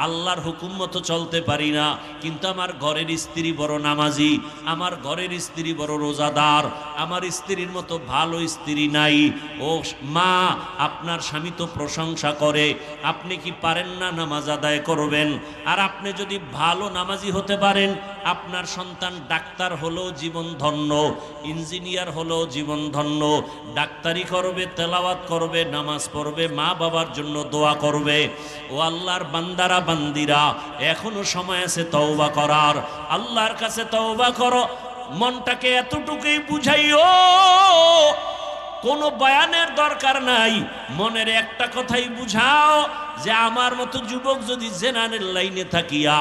আল্লাহর হুকুম মতো চলতে পারি না, কিন্তু আমার ঘরের স্ত্রী বড় নামাজি, আমার ঘরের স্ত্রী বড় রোজাদার, আমার স্ত্রীর মতো ভালো স্ত্রী নাই। ও মা, আপনার স্বামী তো প্রশংসা করে, আপনি কি পারেন না নামাজ আদায় করবেন? আর আপনি যদি ভালো নামাজি হতে পারেন, আপনার সন্তান ডাক্তার হলেও জীবন ধন্য, ইঞ্জিনিয়ার হলেও জীবন ধন্য, ডাক্তারি করবে, তেলাওয়াত করবে, নামাজ পড়বে, মা বাবার জন্য দোয়া করবে। ও আল্লাহর বান্দারা, বান্দিরা, এখনো সময় আছে তওবা করার। আল্লাহর কাছে তওবা করো, মনটাকে এতটুকুই বুঝাইও, কোনো বয়ানের দরকার নাই, মনের একটা কথাই বুঝাও যে আমার মতো যুবক যদি জেনারেল লাইনে থাকিয়া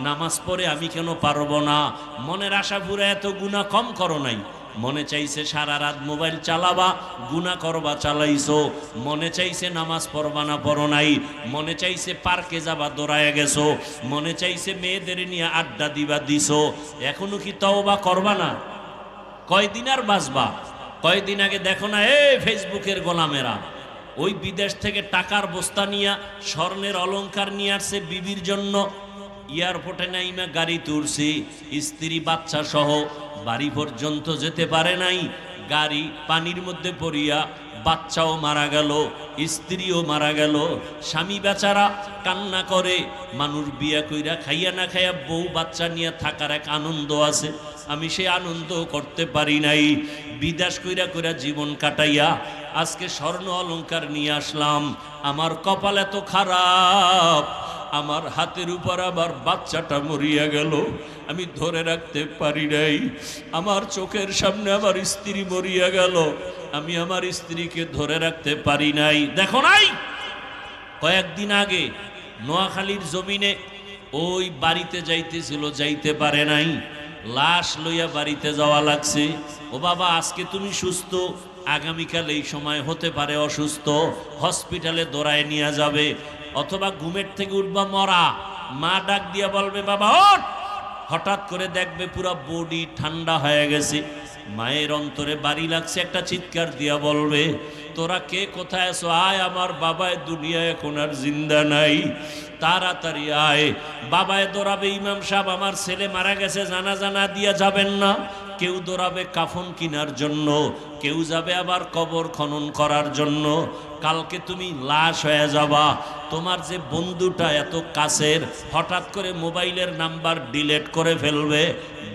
নামাজ পড়ে আমি কেন পারবো না? মনের আশা পুরা এত গুনাহ কম করো নাই। মনে চাইছে সারা রাত মোবাইল চালাবা, গুনাহ করবা, চালাইছো। মনে চাইছে নামাজ পড়বা না, পড়ো নাই। মনে চাইছে পার্কে যাবা, দৌড়ায় গেছো। মনে চাইছে মেয়েদের নিয়ে আড্ডা দিবা, দিছো। এখনো কি তওবা করবা না? কয়দিন আর বাঁচবা? কয়দিন আগে দেখো না, ফেসবুকের গোলামেরা ওই বিদেশ থেকে টাকার বস্তা নিয়ে, স্বর্ণের অলংকার নিয়ে আসছে বিবির জন্য, এয়ারপোর্টে নাইমা গাড়ি তুলছে, স্ত্রী বাচ্চা সহ বাড়ি পর্যন্ত যেতে পারে নাই, গাড়ি পানির মধ্যে পড়িয়া বাচ্চাও মারা গেল, স্ত্রীও মারা গেল। স্বামী বেচারা কান্না করে। মানুষ বিয়া কইরা খাইয়া না খাইয়া বউ বাচ্চা নিয়ে থাকার এক আনন্দ আছে, আমি সে আনন্দ করতে পারি নাই। বিদেশ কইরা কইরা জীবন কাটাইয়া আজকে স্বর্ণ অলংকার নিয়ে আসলাম। আমার কপাল এত খারাপ, আমার হাতের উপর আবার বাচ্চাটা মরিয়া গেল, আমি ধরে রাখতে পারি নাই। আমার চোখের সামনে আমার স্ত্রী মরিয়া গেল, আমি আমার স্ত্রীকে ধরে রাখতে পারি নাই। দেখো নাই, কয়েকদিন আগে নোয়াখালীর জমিনে ওই বাড়িতে যাইতেছিল, যাইতে পারে নাই, লাশ লইয়া বাড়িতে যাওয়া লাগছে। ও বাবা, আজকে তুমি সুস্থ, আগামীকাল এই সময় হতে পারে অসুস্থ, হসপিটালে দৌড়ায় নিয়ে যাবে, অথবা ঘুমের থেকে উঠবা মরা, মা ডাক দিয়া বলবে বাবা ওঠ, হঠাৎ করে দেখবে পুরো বডি ঠান্ডা হয়ে গেছে। মায়ের অন্তরে বাড়ি লাগছে, একটা চিৎকার দিয়া বলবে তোরা কে কোথায় আছো, আয়, আমার বাবায় দুনিয়ায় এখন আর জিন্দা নাই, তাড়াতাড়ি আয়। বাবায় দৌড়াবে, ইমাম সাহেব আমার ছেলে মারা গেছে, জানা দিয়া যাবেন না। কেউ দৌড়াবে কাফন কেনার জন্য, কেউ যাবে আবার কবর খনন করার জন্য। কালকে তুমি লাশ হয়ে যাবা। তোমার যে বন্ধুটা এত কাছের, হঠাৎ করে মোবাইলের নাম্বার ডিলিট করে ফেলবে।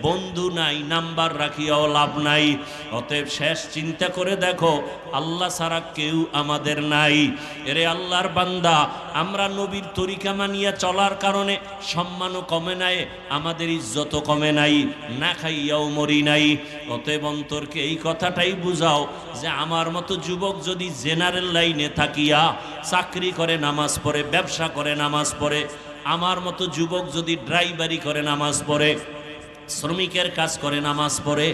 বন্ধু নাই, নাম্বার রাখিয়াও লাভ নাই। অতএব শেষ চিন্তা করে দেখো, আল্লাহ ছাড়া কেউ আমাদের নাই। এরে আল্লাহর বান্দা, আমরা নবীর তরিকা মানিয়া চলার কারণে সম্মানও কমে নাই, আমাদের ইজ্জতও কমে নাই, না খাইয়াও মরি নাই। অতএব অন্তরকে এই কথাটাই বুঝাও যে আমার মতো যুবক যদি জেনারেল লাইনে থাকিয়া চাকরি করে, নামাজ পড়ে, ব্যবসা করে, নামাজ পড়ে, আমার মতো যুবক যদি ড্রাইভারি করে, নামাজ পড়ে, শ্রমিকের কাজ করে, নামাজ পড়ে,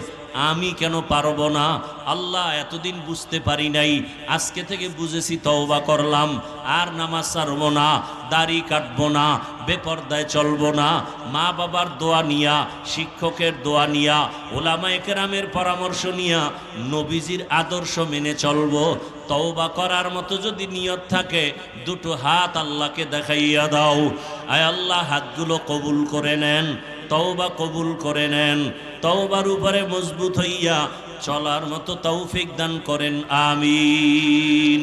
আমি কেন পারবো না? আল্লাহ, এতদিন বুঝতে পারি নাই, আজকে থেকে বুঝেছি, তওবা করলাম, আর নামাজ ছাড়বো না, দাড়ি কাটবো না, বেপরদায় চলবো না, মা বাবার দোয়া নিয়া, শিক্ষকের দোয়া নিয়া, ওলামায়ে কেরামের পরামর্শ নিয়া নবীজির আদর্শ মেনে চলবো। তওবা করার মতো যদি নিয়ত থাকে, দুটো হাত আল্লাহকে দেখাইয়া দাও। আয় আল্লাহ, হাতগুলো কবুল করে নেন, তওবা কবুল করে নেন, তওবার উপরে মজবুত হইয়া চলার মতো তৌফিক দান করেন, আমিন।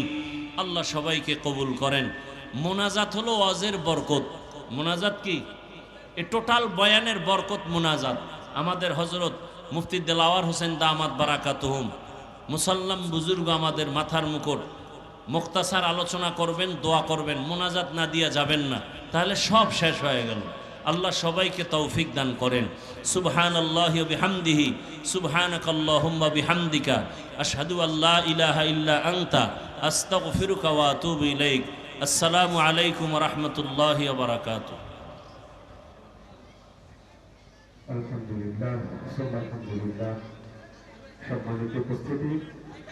আল্লাহ সবাইকে কবুল করেন। মোনাজাত হলো ওয়াজের বরকত। মোনাজাত কি? এ টোটাল বয়ানের বরকত মোনাজাত। আমাদের হযরত মুফতি দেলাওয়ার হোসেন দামাত বারাকাতুহুম, মুসাল্লাম বুজুর্গ, আমাদের মাথার মুকুট, মুখতাসার আলোচনা করবেন, দোয়া করবেন, মোনাজাত না দিয়া যাবেন না, তাহলে সব শেষ হয়ে গেল। আল্লাহ সবাইকে তৌফিক দান করেন। সুবহানাল্লাহি ওয়া বিহামদিহি, সুবহানাকাল্লাহুম্মা বিহামদিকা, আশহাদু আল্লা ইলাহা ইল্লা আনতা, আস্তাগফিরুকা ওয়া আতুবু ইলাইক। আসসালামু আলাইকুম ওয়া রাহমাতুল্লাহি ওয়া বারাকাতুহু। আলহামদুলিল্লাহ, আলহামদুলিল্লাহ। সম্মানিত উপস্থিতি,